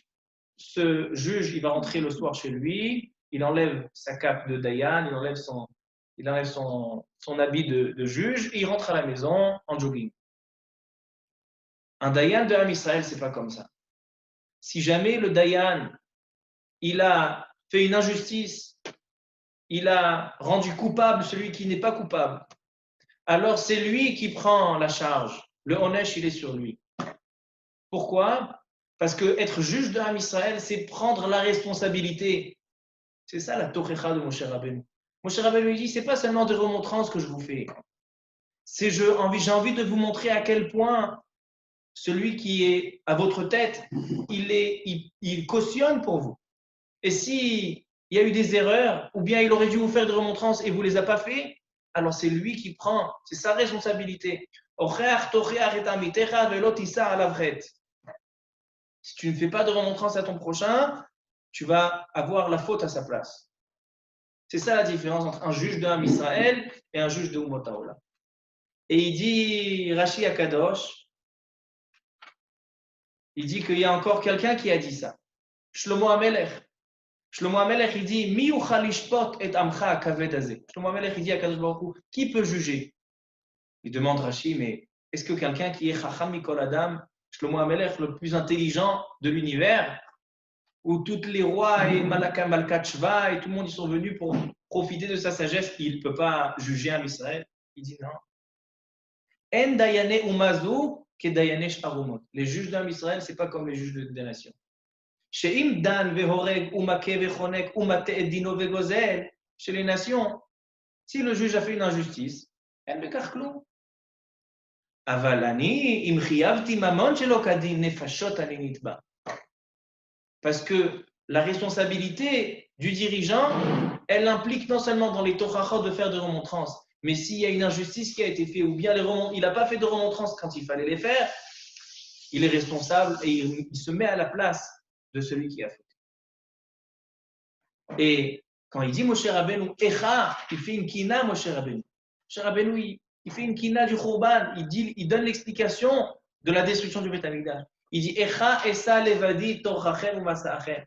ce juge, il va rentrer le soir chez lui, il enlève sa cape de Dayan, il enlève son habit de juge, et il rentre à la maison en jogging. Un Dayan de Ham Israël, c'est pas comme ça. Si jamais le Dayan, il a fait une injustice, il a rendu coupable celui qui n'est pas coupable, alors c'est lui qui prend la charge. Le Onesh, il est sur lui. Pourquoi? Parce que être juge de Ham Israël, c'est prendre la responsabilité. C'est ça la Tochecha de Moshe Rabbeinu. Moshe Rabbeinu lui dit, c'est pas seulement des remontrances que je vous fais. J'ai envie de vous montrer à quel point celui qui est à votre tête, il cautionne pour vous. Et s'il y a eu des erreurs, ou bien il aurait dû vous faire des remontrances et vous ne les a pas fait, alors c'est lui qui prend, c'est sa responsabilité. Si tu ne fais pas de remontrance à ton prochain, tu vas avoir la faute à sa place. C'est ça la différence entre un juge de Ham Israël et un juge de Umot Haolam. Et il dit, Rashi Akadosh, il dit qu'il y a encore quelqu'un qui a dit ça. Shlomo HaMelech. Shlomo HaMelech, il dit, Mi yuchal lishpot et amcha hakaved hazeh. Shlomo HaMelech, il dit à Kadosh Baruch Hu, qui peut juger? Il demande Rashi, mais est-ce que quelqu'un qui est chacham mikol adam, Shlomo HaMelech, le plus intelligent de l'univers, où tous les rois et Malkat Shva et tout le monde ils sont venus pour profiter de sa sagesse, il ne peut pas juger un Israël. Il dit non. En dayane umazu ke dayane sharumot. Les juges d'un Israël, ce n'est pas comme les juges des nations. Sheim dan vehoreg umake vechonek umate edino vegozel. Chez les nations, si le juge a fait une injustice, elle ne garde clou. Avalani im chiyavti mamon shelo kadin nefashot ani nitba. Parce que la responsabilité du dirigeant, elle implique non seulement dans les torachot de faire des remontrances, mais s'il y a une injustice qui a été faite, ou bien il n'a pas fait de remontrances quand il fallait les faire, il est responsable et il se met à la place de celui qui a fait. Et quand il dit Moshe Rabbeinu, Echa, il fait une kina, Moshe Rabbeinu. Moshe Rabbeinu, il fait une kina du Khurban, il donne l'explication de la destruction du Beth Amikdash. Il dit Echa, Esa, Levadi, Torachem ou Masa'achem.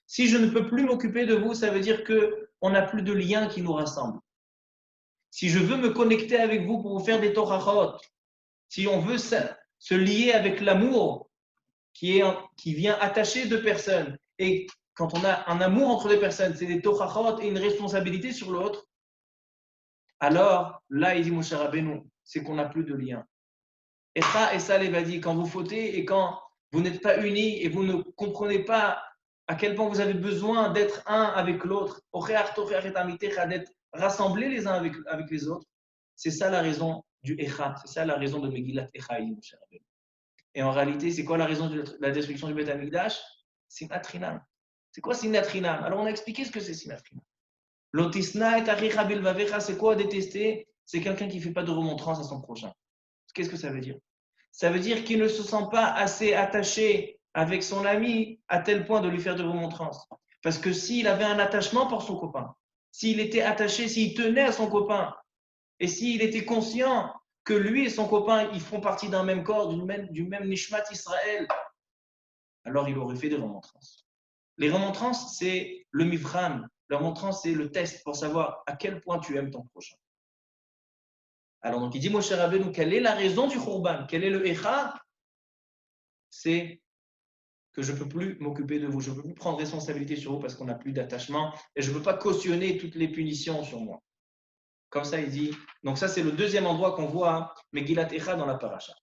Si je ne peux plus m'occuper de vous, ça veut dire qu'on n'a plus de lien qui nous rassemble. Si je veux me connecter avec vous pour vous faire des torachot, si on veut se lier avec l'amour qui vient attacher deux personnes, et quand on a un amour entre deux personnes, c'est des torachot et une responsabilité sur l'autre, alors là, il dit Moshe Rabbeinu, c'est qu'on n'a plus de lien. Et ça, l'évadi, quand vous fautez et quand vous n'êtes pas unis et vous ne comprenez pas à quel point vous avez besoin d'être un avec l'autre, d'être rassemblés les uns avec les autres, c'est ça la raison du Echa, c'est ça la raison de Megillat Echaïm, Moshe Rabbeinu. Et en réalité, c'est quoi la raison de la destruction du Beth Amikdash? Sinat Chinam. C'est quoi Sinat Chinam? Alors on a expliqué ce que c'est Sinat Chinam. Lotisna et achicha bilvavecha, c'est quoi détester? C'est quelqu'un qui ne fait pas de remontrance à son prochain. Qu'est-ce que ça veut dire? Ça veut dire qu'il ne se sent pas assez attaché avec son ami à tel point de lui faire de remontrances. Parce que s'il avait un attachement pour son copain, s'il était attaché, s'il tenait à son copain, et s'il était conscient que lui et son copain, ils font partie d'un même corps, du même Nishmat Israël, alors il aurait fait des remontrances. Les remontrances, c'est le mivran. La remontrance, c'est le test pour savoir à quel point tu aimes ton prochain. Alors, donc, il dit Moshe Rabbeinu, quelle est la raison du Khurban? Quel est le Echa? C'est que je ne peux plus m'occuper de vous, je ne peux plus prendre responsabilité sur vous parce qu'on n'a plus d'attachement et je ne peux pas cautionner toutes les punitions sur moi. Comme ça, il dit. Donc, ça, c'est le deuxième endroit qu'on voit Megillat Echa dans la paracha.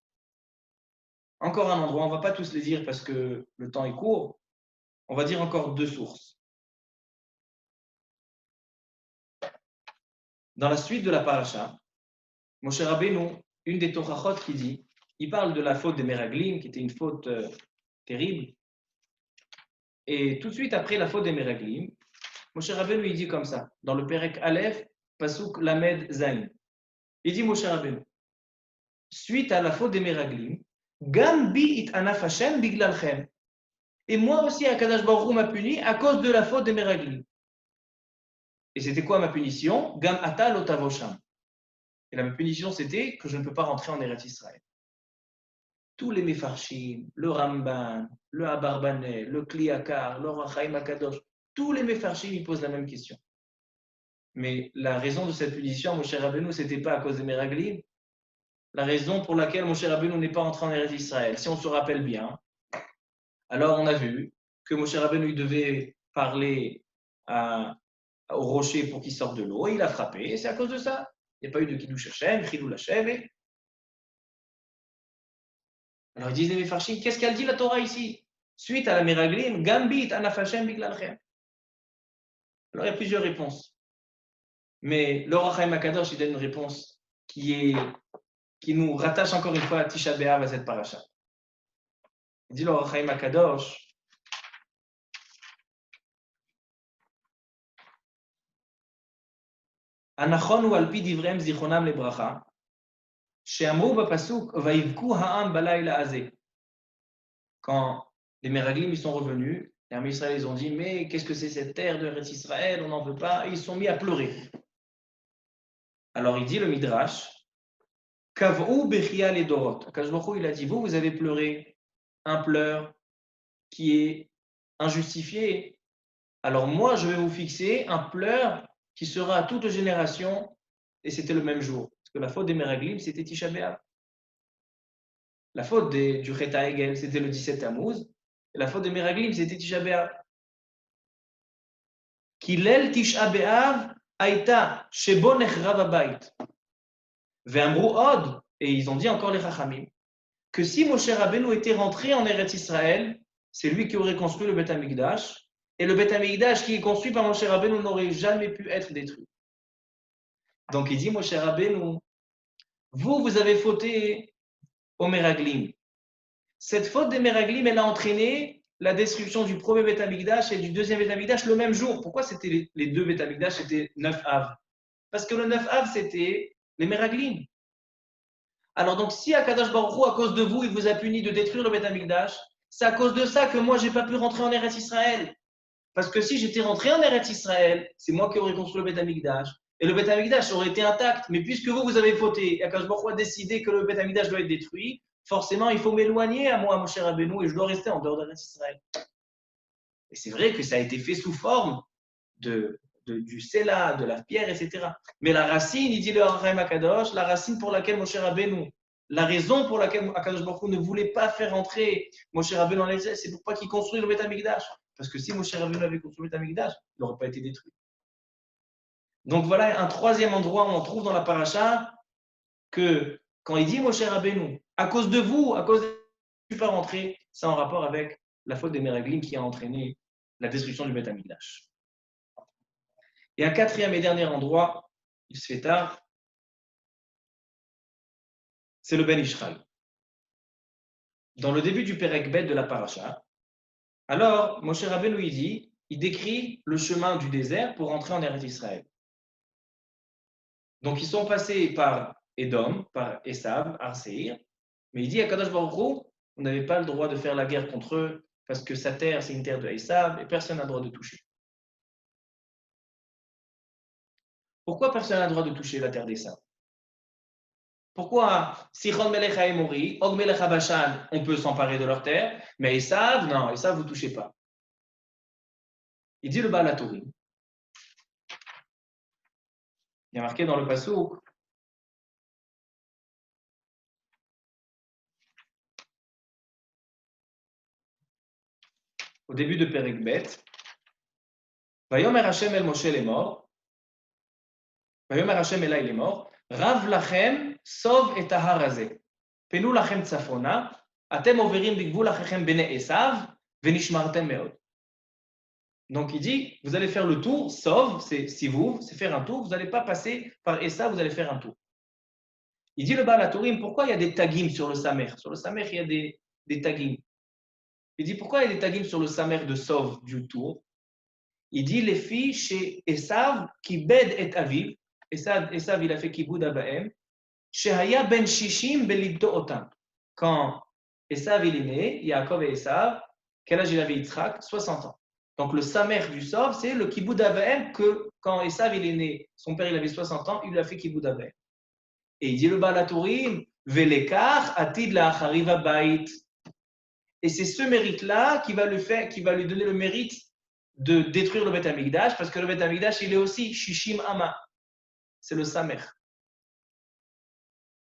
Encore un endroit, on ne va pas tous les dire parce que le temps est court. On va dire encore deux sources. Dans la suite de la paracha, Moshe Rabbeinu, une des Torachot qui dit, il parle de la faute des Meraglim, qui était une faute terrible. Et tout de suite après la faute des Meraglim, Moshe Rabbeinu, il dit comme ça, dans le Perek Aleph, Pasuk Lamed Zain. Il dit Moshe Rabbeinu, suite à la faute des Meraglim, Gam bi it anaf Hashem biglalchem. Et moi aussi, Akadosh Baruch Hu m'a puni à cause de la faute des Meraglim. Et c'était quoi ma punition? Gam ata lo tavosham. Et la punition, c'était que je ne peux pas rentrer en Eretz Israël. Tous les Mefarshim, le Ramban, le Abarbanel, le Kliakar, le Rachaim Akadosh, tous les Mefarshim, ils posent la même question. Mais la raison de cette punition, Moshe Rabbeinu, ce n'était pas à cause des Meraglim. La raison pour laquelle Moshe Rabbeinu n'est pas rentré en Eretz Israël, si on se rappelle bien, alors on a vu que Moshe Rabbeinu devait parler au rocher pour qu'il sorte de l'eau, il a frappé, et c'est à cause de ça. Il n'y a pas eu de Kiddush Hashem, Chilul Hashem. Alors ils disent les Mefarshim, qu'est-ce qu'elle dit la Torah ici? Suite à la Meraglim, Gambit Anaf Hashem Biglalchem. Alors il y a plusieurs réponses. Mais le Rachaim Akadosh, il donne une réponse qui nous rattache encore une fois à Tisha B'Av, à cette paracha. Il dit le Rachaim Akadosh, Anachon ou Alpi Divrem Zichonam Lebracha, She'amru Bapasuk Vaivku Ha'am Balayla Azeh. Quand les Meraglim ils sont revenus, les armées israéliennes ont dit mais qu'est-ce que c'est cette terre de Eretz Israël, on n'en veut pas, et ils sont mis à pleurer. Alors il dit le Midrash, Kav'u Bechia les Dorot. Akadosh Baruch Hu, il a dit vous avez pleuré un pleur qui est injustifié. Alors moi je vais vous fixer un pleur qui sera à toute génération, et c'était le même jour. Parce que la faute des Meraglim, c'était Tisha B'Av. La faute du Chet HaEgel, c'était le 17 Tammuz. Et la faute des Meraglim, c'était Tisha B'Av. Kilel Tisha B'Av Aïta Shebo Nechrav Habayit. Ve'amru Od, et ils ont dit encore les Chachamim, que si Moshe Rabbeinu était rentré en Eretz Israël, c'est lui qui aurait construit le Beth Amikdash, et le Beth Amikdash qui est construit par Moshe Rabbeinu n'aurait jamais pu être détruit. Donc il dit Moshe Rabbeinu, vous avez fauté au Meraglim. Cette faute des Meraglim, elle a entraîné la destruction du premier Beth Amikdash et du deuxième Beth Amikdash le même jour. Pourquoi c'était les deux Beth Amikdash, c'était 9 Av? Parce que le 9 Av, c'était les Meraglim. Alors donc, si Akadosh Baruch Hu, à cause de vous, il vous a puni de détruire le Beth Amikdash, c'est à cause de ça que moi, je n'ai pas pu rentrer en Eretz Israël. Parce que si j'étais rentré en Eretz Israël, c'est moi qui aurais construit le Beth Amikdash. Et le Beth Amikdash aurait été intact. Mais puisque vous avez fauté, et Akadosh Baruch Hu a décidé que le Beth Amikdash doit être détruit, forcément, il faut m'éloigner à moi, Moshe Rabbeinu, et je dois rester en dehors d'Eretz Israël. Et c'est vrai que ça a été fait sous forme du Sela, de la pierre, etc. Mais la racine, il dit le Haraim Akadosh, la racine pour laquelle Moshe Rabbeinu, la raison pour laquelle Akadosh Baruch Hu ne voulait pas faire entrer Moshe Rabbeinu en Israël, c'est pour pas qu'il construise le Beth Amikdash. Parce que si Moshe Rabbeinu avait construit le Beth Amikdash, il n'aurait pas été détruit. Donc voilà un troisième endroit où on trouve dans la paracha que quand il dit Moshe Rabbeinu, à cause de vous, à cause de vous, je ne suis pas rentré, c'est en rapport avec la faute des Meraglim qui a entraîné la destruction du Beth Amikdash. Et un quatrième et dernier endroit, il se fait tard, c'est le Ben Ishraï. Dans le début du Perek Bet de la paracha, alors Moshe Rabbeinu il décrit le chemin du désert pour entrer en Eretz Israël. Donc ils sont passés par Édom, par Esav, Ar-Seir, mais il dit à Kadosh Baruch Hu, vous n'avez pas le droit de faire la guerre contre eux parce que sa terre c'est une terre de Esav et personne n'a le droit de toucher. Pourquoi personne n'a le droit de toucher la terre d'Esav? Pourquoi Sichon Melech Haemori, Og Melech Habashan, on peut s'emparer de leur terre, mais Esav, non, Esav, vous ne touchez pas. Il dit le Baal HaTurim. Il y a marqué dans le Passouk, au début de Perek Bet, Vayomer Hashem el Moshe lemor, Vayomer Hashem Elai lemor, Rav lachem sov et ahar hazeh, Penu lachem tzafona, Atem overim bigvul achechem bene Esav, Venishmartem meod. Donc il dit, vous allez faire le tour, sov, c'est si vous, c'est faire un tour, vous n'allez pas passer par Esav, vous allez faire un tour. Il dit le Baal HaTurim, pourquoi il y a des tagim sur le Samer? Sur le Samer, il y a des tagim. Il dit, pourquoi il y a des tagim sur le Samer de Sov du tour? Il dit, les filles chez Esav, qui bed et aviv, Esav, il a fait kiboud abahem, shehaya ben shishim belibdo otam. Quand Esav il est né, Yaakov et Esav, quel âge il avait Yitzhak? 60 ans. Donc le Samer du Sov, c'est le kiboud abahem que quand Esav il est né, son père il avait 60 ans, il lui a fait kiboud abahem. Et il dit le Baal HaTurim, velekach atid la'achariv habayit. Et c'est ce mérite-là qui va lui donner le mérite de détruire le Beth Amikdash, parce que le Beth Amikdash, il est aussi Shishim Ama. C'est le Samer.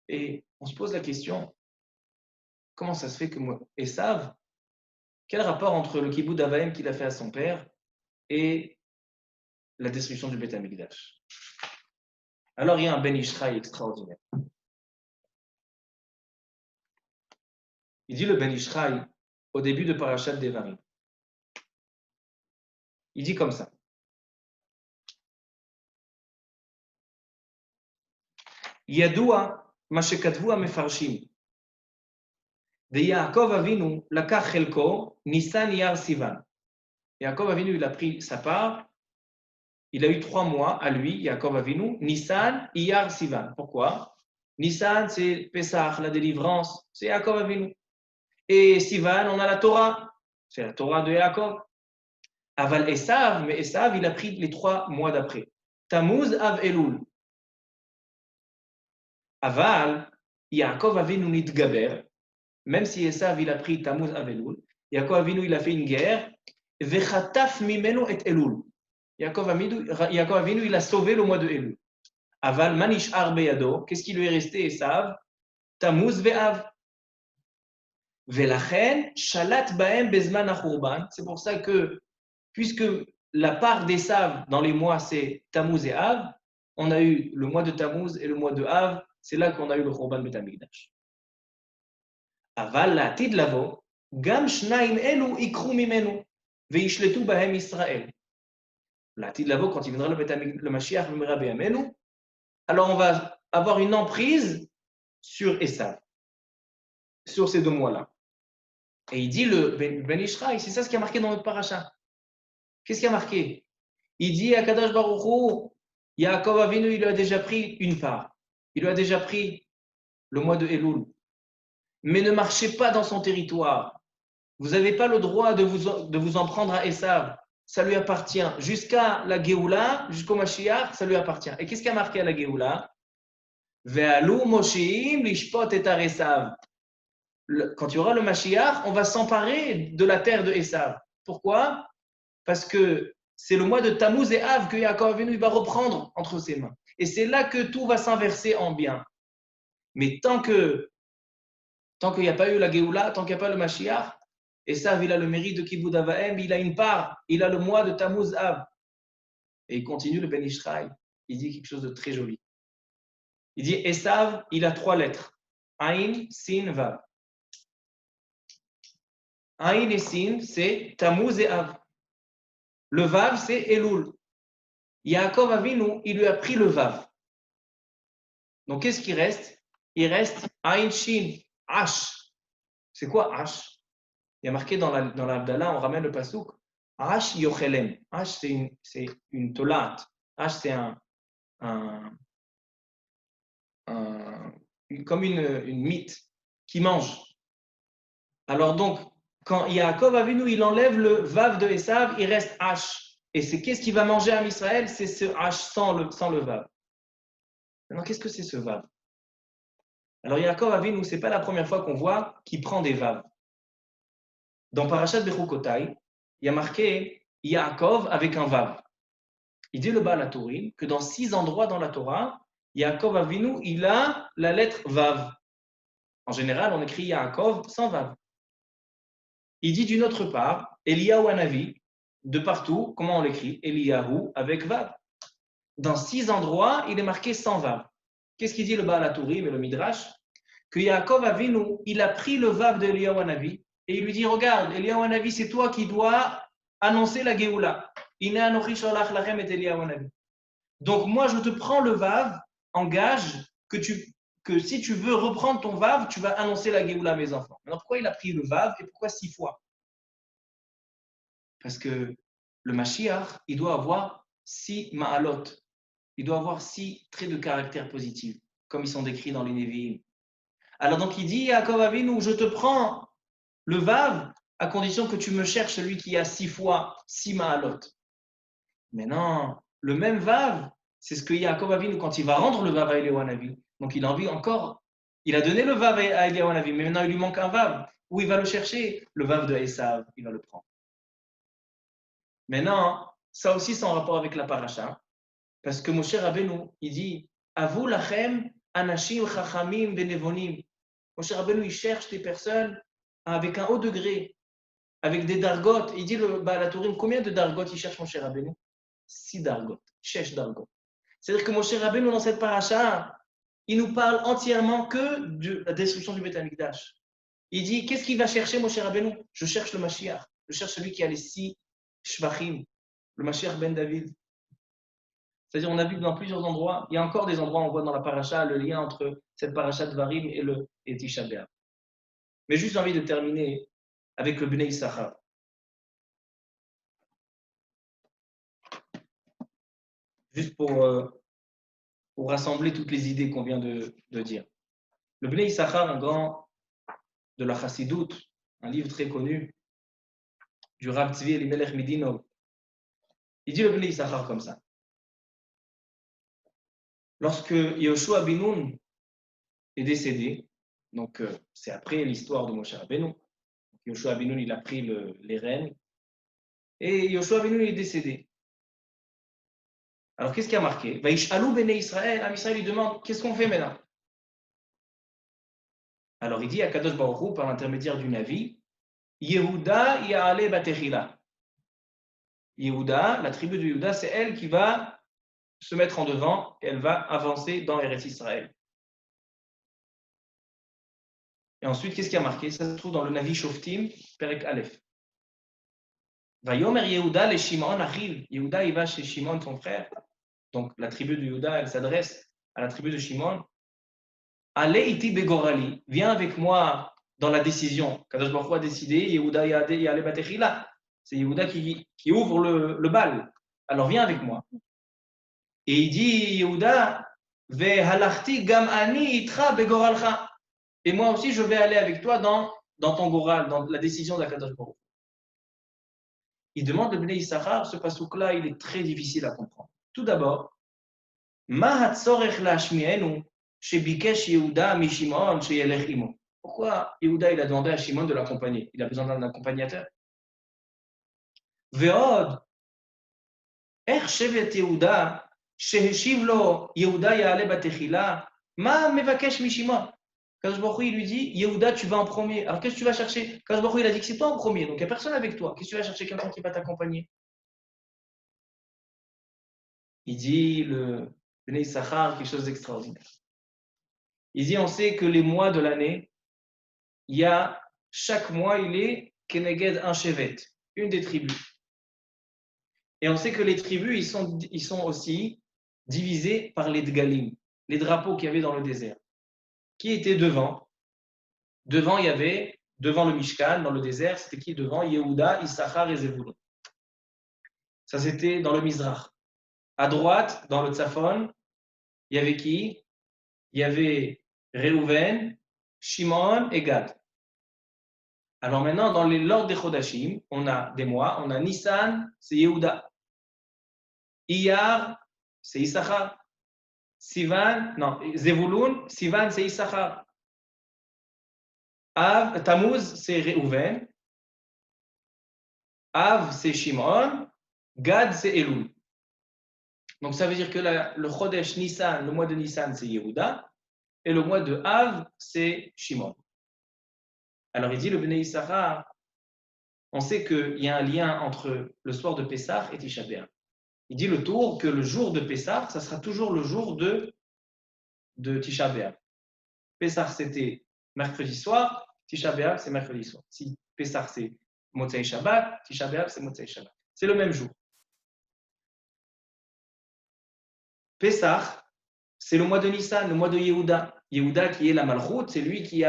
Et on se pose la question, comment ça se fait que Esav, quel rapport entre le kiboud avaim qu'il a fait à son père et la destruction du Beth Amikdash? Alors il y a un Ben Ishraï extraordinaire. Il dit le Ben Ishraï au début de Parashat Devarim. Il dit comme ça. Yadoua ma shekatvu hamefarshim. De Yaakov Avinu lakach chelko Nisan Iyar Sivan. Yaakov Avinu, il a pris sa part. Il a eu 3 mois à lui, Yaakov Avinu, Nisan Iyar Sivan. Pourquoi? Nisan, c'est Pesach, la délivrance, c'est Yaakov Avinu. Et Sivan, on a la Torah, c'est la Torah de Yaakov. Aval Esav, mais Esav, il a pris les 3 mois d'après. Tammuz Av Elul. Aval, Yaakov Avinu nitgaber, même si Esav, il a pris Tammuz Av Elul, Yaakov Avinu, il a fait une guerre, Vechataf mimenu et Elul. Yaakov Avinu, il a sauvé le mois de Elul. Aval manish beyado, qu'est-ce qui lui est resté, Esav? Tammuz ve'av. Velachen shalat baem bezman achurban. C'est pour ça que, puisque la part d'Esav dans les mois, c'est Tammuz et Av. On a eu le mois de Tammuz et le mois de Av. C'est là qu'on a eu le Khurban Bet Hamikdash. Aval l'atid lavo, gam shnaim elu ikru mimenu, veishletu bahem Israël. L'atid lavo, quand il viendra le Mashiach, le Mera Beyamenu, alors on va avoir une emprise sur Esav, sur ces 2 mois-là. Et il dit le Ben Ishraï, c'est ça ce qui a marqué dans notre paracha. Qu'est-ce qui a marqué? Il dit à Kadosh Baruch Hu, Yaakov Avinu, il lui a déjà pris une part. Il lui a déjà pris le mois de Elul. Mais ne marchez pas dans son territoire. Vous n'avez pas le droit de vous en prendre à Esav. Ça lui appartient. Jusqu'à la Géoula, jusqu'au Mashiach, ça lui appartient. Et qu'est-ce qui a marqué à la Géoula? Ve'alu Mosheim lishpot et Esav. Quand il y aura le Mashiach, on va s'emparer de la terre de Esav. Pourquoi? Parce que c'est le mois de Tammuz et Av que Yaakov Avinu va reprendre entre ses mains. Et c'est là que tout va s'inverser en bien. Mais tant qu'il n'y a pas eu la Géoula, tant qu'il n'y a pas le Mashiach, Esav, il a le mérite de Kibud Avahem, il a une part, il a le mois de Tammuz Av. Et il continue le Ben Ishraï, il dit quelque chose de très joli. Il dit Esav, il a 3 lettres. Aïn, Sin, Vav. Aïn et Sin, c'est Tammuz et Av. Le Vav, c'est Elul. Yaakov Avinu, il lui a pris le Vav. Donc, qu'est-ce qui reste? Il reste Aïn, Shin, H. C'est quoi H? Il y a marqué dans l'Abdallah, on ramène le pasouk. H, Yochelem. H, c'est une tolat. H, c'est comme une mythe qui mange. Alors donc, quand Yaakov Avinu, il enlève le Vav de Esav, il reste H. Et c'est qu'est-ce qu'il va manger à Israël? C'est ce H sans le Vav. Maintenant, qu'est-ce que c'est ce Vav? Alors Yaakov Avinu, ce n'est pas la première fois qu'on voit qu'il prend des Vav. Dans Parashat Bechukotai, il y a marqué Yaakov avec un Vav. Il dit le Baal HaTurim que dans 6 endroits dans la Torah, Yaakov Avinu, il a la lettre Vav. En général, on écrit Yaakov sans Vav. Il dit d'une autre part, Eliyahu Hanavi, de partout, comment on l'écrit? Eliyahu avec Vav. Dans 6 endroits, il est marqué sans Vav. Qu'est-ce qu'il dit le Baal HaTurim et le Midrash? Que Yaakov Avinu, il a pris le Vav de Eliyahu Hanavi et il lui dit, regarde, Eliyahu Hanavi, c'est toi qui dois annoncer la Géoula. Donc moi, je te prends le Vav, engage que si tu veux reprendre ton Vav, tu vas annoncer la Géoula à mes enfants. Alors pourquoi il a pris le Vav et pourquoi 6 fois? Parce que le Mashiach, il doit avoir 6 ma'alot. Il doit avoir 6 traits de caractère positifs, comme ils sont décrits dans les Nevi'im. Alors donc il dit, Yaakov Avinu, je te prends le Vav à condition que tu me cherches celui qui a 6 fois 6 ma'alot. Mais non, le même Vav, c'est ce que Yaakov Avinu, quand il va rendre le Vav à Eliyahu Hanavi, donc il a envie encore, il a donné le Vav à Eliyahu Hanavi, mais maintenant il lui manque un Vav. Où il va le chercher? Le Vav de Esav, il va le prendre. Maintenant, ça aussi c'est en rapport avec la paracha, parce que Moshe Rabbeinu, il dit, Avu lachem anashim chachamim benevonim. Moshe Rabbeinu, il cherche des personnes avec un haut degré, avec des dargotes. Il dit le Baal HaTurim, combien de dargotes il cherche Moshe Rabbeinu? 6 dargotes, 6 dargotes. C'est-à-dire que Moshe Rabbeinu, dans cette paracha, il nous parle entièrement que de la destruction du Beth Amikdash. Il dit, qu'est-ce qu'il va chercher Moshe Rabbeinu? Je cherche le Mashiach. Je cherche celui qui a les 6 shvachim, le Mashiach ben David. C'est-à-dire, on a vu dans plusieurs endroits, il y a encore des endroits où on voit dans la paracha le lien entre cette paracha de Varim et Tisha B'Av. Mais juste j'ai envie de terminer avec le Bnei Issachar. Juste pour rassembler toutes les idées qu'on vient de dire. Le Bnei Issachar, un grand de la Chassidout, un livre très connu du Rav Tzvi Elimelech Midinov, il dit le Bnei Issachar comme ça. Lorsque Yoshua ben Nun est décédé, donc c'est après l'histoire de Moshe Rabbeinu, Yoshua ben Nun il a pris les rênes, et Yoshua ben Nun est décédé. Alors qu'est-ce qui a marqué? Vaïshalou Bnei Israël, Am Israël lui demande, qu'est-ce qu'on fait maintenant? Alors il dit à Kadosh Baruch Hu, par l'intermédiaire du Navi, Yehuda Ya'ale Batechila. Yehuda, la tribu de Yehuda, c'est elle qui va se mettre en devant et elle va avancer dans Eretz Israël. Et ensuite, qu'est-ce qui a marqué? Ça se trouve dans le Navi Shoftim, Perek Aleph. Vayomer Yehuda le Shimon Achiv. Yehuda, il va chez Shimon, son frère. Donc, la tribu de Yehuda, elle s'adresse à la tribu de Shimon. Allez iti begorali. Viens avec moi dans la décision. Kadosh Baruch Hu a décidé, Yehuda yale batechila. C'est Yehuda qui ouvre le bal. Alors, viens avec moi. Et il dit, Yehuda, ve halachti gam ani itra begoralcha. Et moi aussi, je vais aller avec toi dans ton goral, dans la décision d'Akadosh Baruch Hu. Il demande de Bnei Issachar, ce pasouk-là, il est très difficile à comprendre. Tout d'abord, ma hatzorech lashmienu shebikesh Yehuda mishimon sheyelech imo. Pourquoi Yehuda il a demandé à Shimon de l'accompagner? Il a besoin d'un accompagnateur. Ve'od, ech shevet Yehuda sheheshiv lo Yehuda ya'ale batechila ma mevakesh mishimon. Kadosh Baruch Hu, il lui dit, Yehuda, tu vas en premier. Alors qu'est-ce que tu vas chercher? Kadosh Baruch Hu, il a dit que c'est toi en premier, donc il n'y a personne avec toi. Qu'est-ce que tu vas chercher? Quelqu'un qui va t'accompagner. Il dit, le Bnei Issachar, quelque chose d'extraordinaire. Il dit, on sait que les mois de l'année, il y a, chaque mois, il est Keneged un Shevet, une des tribus. Et on sait que les tribus, ils sont aussi divisés par les Dgalim, les drapeaux qu'il y avait dans le désert. Qui était devant? Devant, il y avait, devant le Mishkan, dans le désert, c'était qui devant? Yehuda, Issachar et Zevulun. Ça, c'était dans le Mizrach. À droite, dans le Tzafon, il y avait qui? Il y avait Reuven, Shimon et Gad. Alors maintenant, dans l'ordre des Chodashim, on a des mois, on a Nissan, c'est Yehuda. Iyar, c'est Issachar. Sivan, non, Zevulun, Sivan, c'est Issachar. Av, Tammuz, c'est Reuven. Av, c'est Shimon. Gad, c'est Elul. Donc ça veut dire que le Chodesh Nissan, le mois de Nissan, c'est Yehuda. Et le mois de Av, c'est Shimon. Alors il dit le Bnei Issachar, on sait qu'il y a un lien entre le soir de Pessah et Tisha B'Av. Il dit le tour que le jour de Pessah, ça sera toujours le jour de Tisha B'Av. Pessah, c'était mercredi soir, Tisha B'Av, c'est mercredi soir. Si Pessah, c'est Motzei Shabbat, Tisha B'Av, c'est Motzei Shabbat. C'est le même jour. Pessah, c'est le mois de Nissan, le mois de Yehuda. Yehuda qui est la Malchut, c'est lui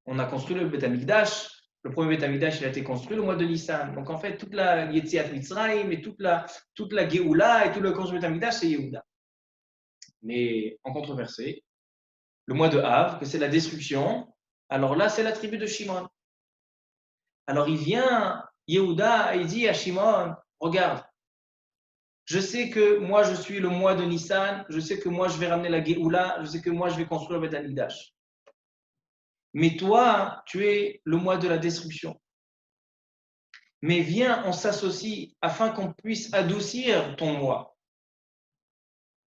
on a construit le Beth Amikdash. Le premier Beth Amikdash, il a été construit le mois de Nissan. Donc en fait, toute la Yetziat Mitzrayim et toute la Geoula et tout le construit Beth Amikdash, c'est Yehuda. Mais en contreversé, le mois de Av, que c'est la destruction, alors là, c'est la tribu de Shimon. Alors il vient, Yehuda, il dit à Shimon, regarde, je sais que moi, je suis le mois de Nissan, je sais que moi, je vais ramener la Géoula, je sais que moi, je vais construire le Beth Amikdash. Mais toi, tu es le mois de la destruction. Mais viens, on s'associe afin qu'on puisse adoucir ton mois.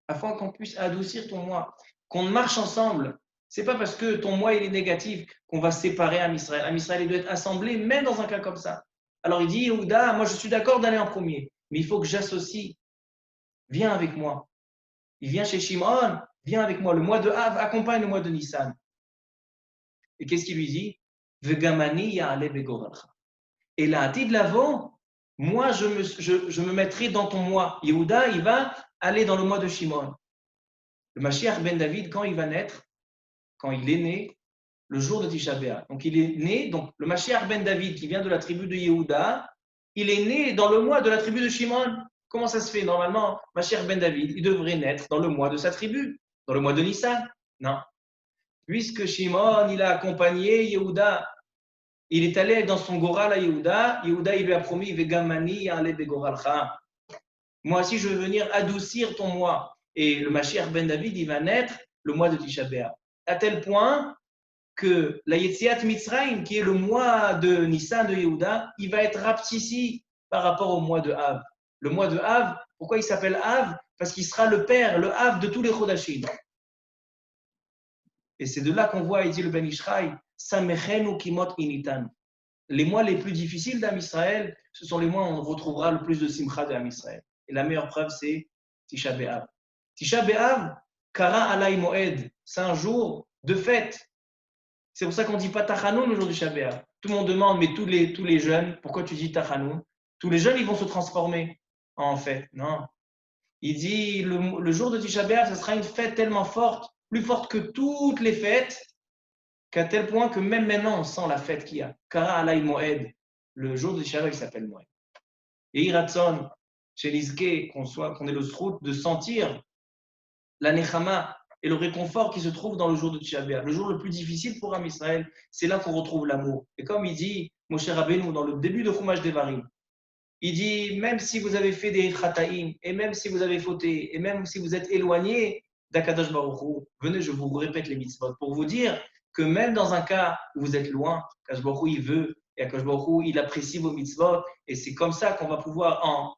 Afin qu'on puisse adoucir ton mois. Qu'on marche ensemble. Ce n'est pas parce que ton mois il est négatif qu'on va séparer Am Israël. Am Israël il doit être assemblé, même dans un cas comme ça. Alors il dit, Yehuda, moi je suis d'accord d'aller en premier, mais il faut que j'associe. Viens avec moi. Il vient chez Shimon, viens avec moi. Le mois de Av accompagne le mois de Nissan. Et qu'est-ce qu'il lui dit? Vegamani ya'ale begoralcha. Et là, dit de l'avant, moi je me mettrai dans ton mois. Yehuda, il va aller dans le mois de Shimon. Le Mashiach ben David, quand il va naître, quand il est né, le jour de Tisha B'Av. Donc il est né, donc le Mashiach ben David qui vient de la tribu de Yehuda, il est né dans le mois de la tribu de Shimon. Comment ça se fait? Normalement, Mashiach ben David, il devrait naître dans le mois de sa tribu, dans le mois de Nissan. Non. Puisque Shimon, il a accompagné Yehuda, il est allé dans son Goral à Yehuda, Yehuda, il lui a promis, Vegamani ya'ale begoralcha. Moi aussi, je veux venir adoucir ton mois. Et le Mashiach ben David, il va naître le mois de Tisha B'Av. À tel point que la Yetziat Mitzrayim, qui est le mois de Nissan de Yehuda, il va être rapetissé par rapport au mois de Av. Le mois de Av, pourquoi il s'appelle Av? Parce qu'il sera le père, le Av de tous les Chodashim. Et c'est de là qu'on voit, il dit le Ben Ishraï, Samechenu kimot initan. les mois les plus difficiles d'Am Israël, ce sont les mois où on retrouvera le plus de simcha d'Am Israël. Et la meilleure preuve, c'est Tisha B'Av. Tisha B'Av, Kara Alay Moed, c'est un jour de fête. C'est pour ça qu'on ne dit pas Tachanoun le jour du Tisha B'Av. Tout le monde demande, mais tous les jeunes, pourquoi tu dis Tachanoun? Tous les jeunes, ils vont se transformer en fête. Non. Il dit, le jour de Tisha B'Av, ce sera une fête tellement forte, plus forte que toutes les fêtes, qu'à tel point que même maintenant, on sent la fête qu'il y a. Kara Alay Moed, le jour de Tisha B'Av, il s'appelle Moed. Et Iratson, chez l'Izké, qu'on ait le srout de sentir la Nechama et le réconfort qui se trouve dans le jour de Tisha B'Av. Le jour le plus difficile pour Am Israël, c'est là qu'on retrouve l'amour. Et comme il dit, Moshe Rabbeinu, dans le début de Chumash Devarim, il dit, même si vous avez fait des Khataïm, et même si vous avez fauté, et même si vous êtes éloigné d'Akadosh Baruch Hu, venez, je vous répète les mitzvot, pour vous dire que même dans un cas où vous êtes loin, Akadosh Baruch Hu, il veut, et Akadosh Baruch Hu, il apprécie vos mitzvot, et c'est comme ça qu'on va pouvoir, en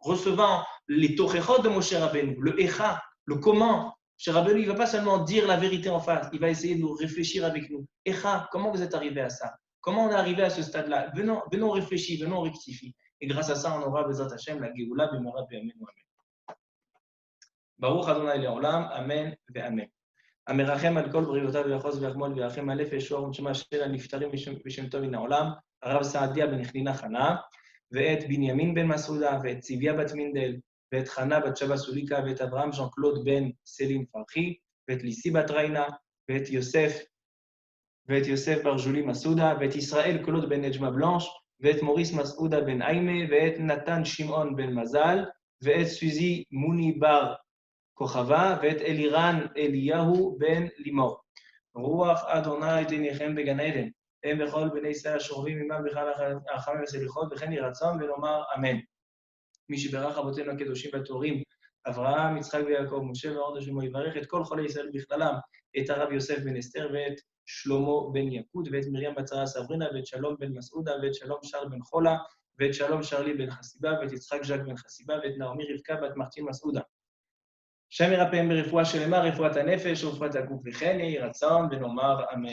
recevant les Torechot de Moshe Rabbeinu, le Echa, le comment, Moshe Rabbeinu, il ne va pas seulement dire la vérité en face, il va essayer de nous réfléchir avec nous. Echa, comment vous êtes arrivé à ça? Comment on est arrivé à ce stade-là? Venons réfléchir, venons rectifier. Et grâce à ça, on aura Bezat Hashem, la Géoula, Bemara, Amen, Amen. Baruch Adonai Le'olam, Amen, Amen. המרחם על כל בריאותיו ויחוז ויחמול וירחם על נפש שור ונשמה של הנפטרים בשם טוב מן העולם, הרב סעדיה בן חנינה חנה, ואת בנימין בן מסעודה, ואת ציוויה בת מינדל, ואת חנה בת שבה סוליקה, ואת אברהם ז'אן קלוד בן סלים פרחי, ואת ליסי בת ריינה, ואת יוסף בר ז'ולי מסעודה, ואת ישראל קלוד בן נג'מה בלנש, ואת מוריס מסעודה בן איימה, ואת נתן שמעון בן מזל, ואת סוזי מוני בר כוכבה, ואת אלירן אליהו בן לימור. רוח אדוני תניחם בגן עדן, הם וכל בני ישראל השוכבים עמם בכלל הרחמים וסליחות, וכן יהי רצון ונאמר אמן. מי שברך אבותינו הקדושים והטהורים, אברהם, יצחק ויעקב, משה ואהרון ושמו, יברך את כל חולי ישראל בכללם, את הרב יוסף בן אסתר, ואת שלמה בן יקוד, ואת מרים בת שרה סברינה, ואת שלום בן מסעודה, ואת שלום שר בן חולה, ואת שלום שרלי בן חסיבה, ואת יצחק ז'ק בן חסיבה, ואת נעמי רבקה בת מחצ'ין מסעודה. שם ירפאם ברפואה שלמה, רפואת הנפש ורפואת הגוף, וכן יהי רצון ונאמר אמן.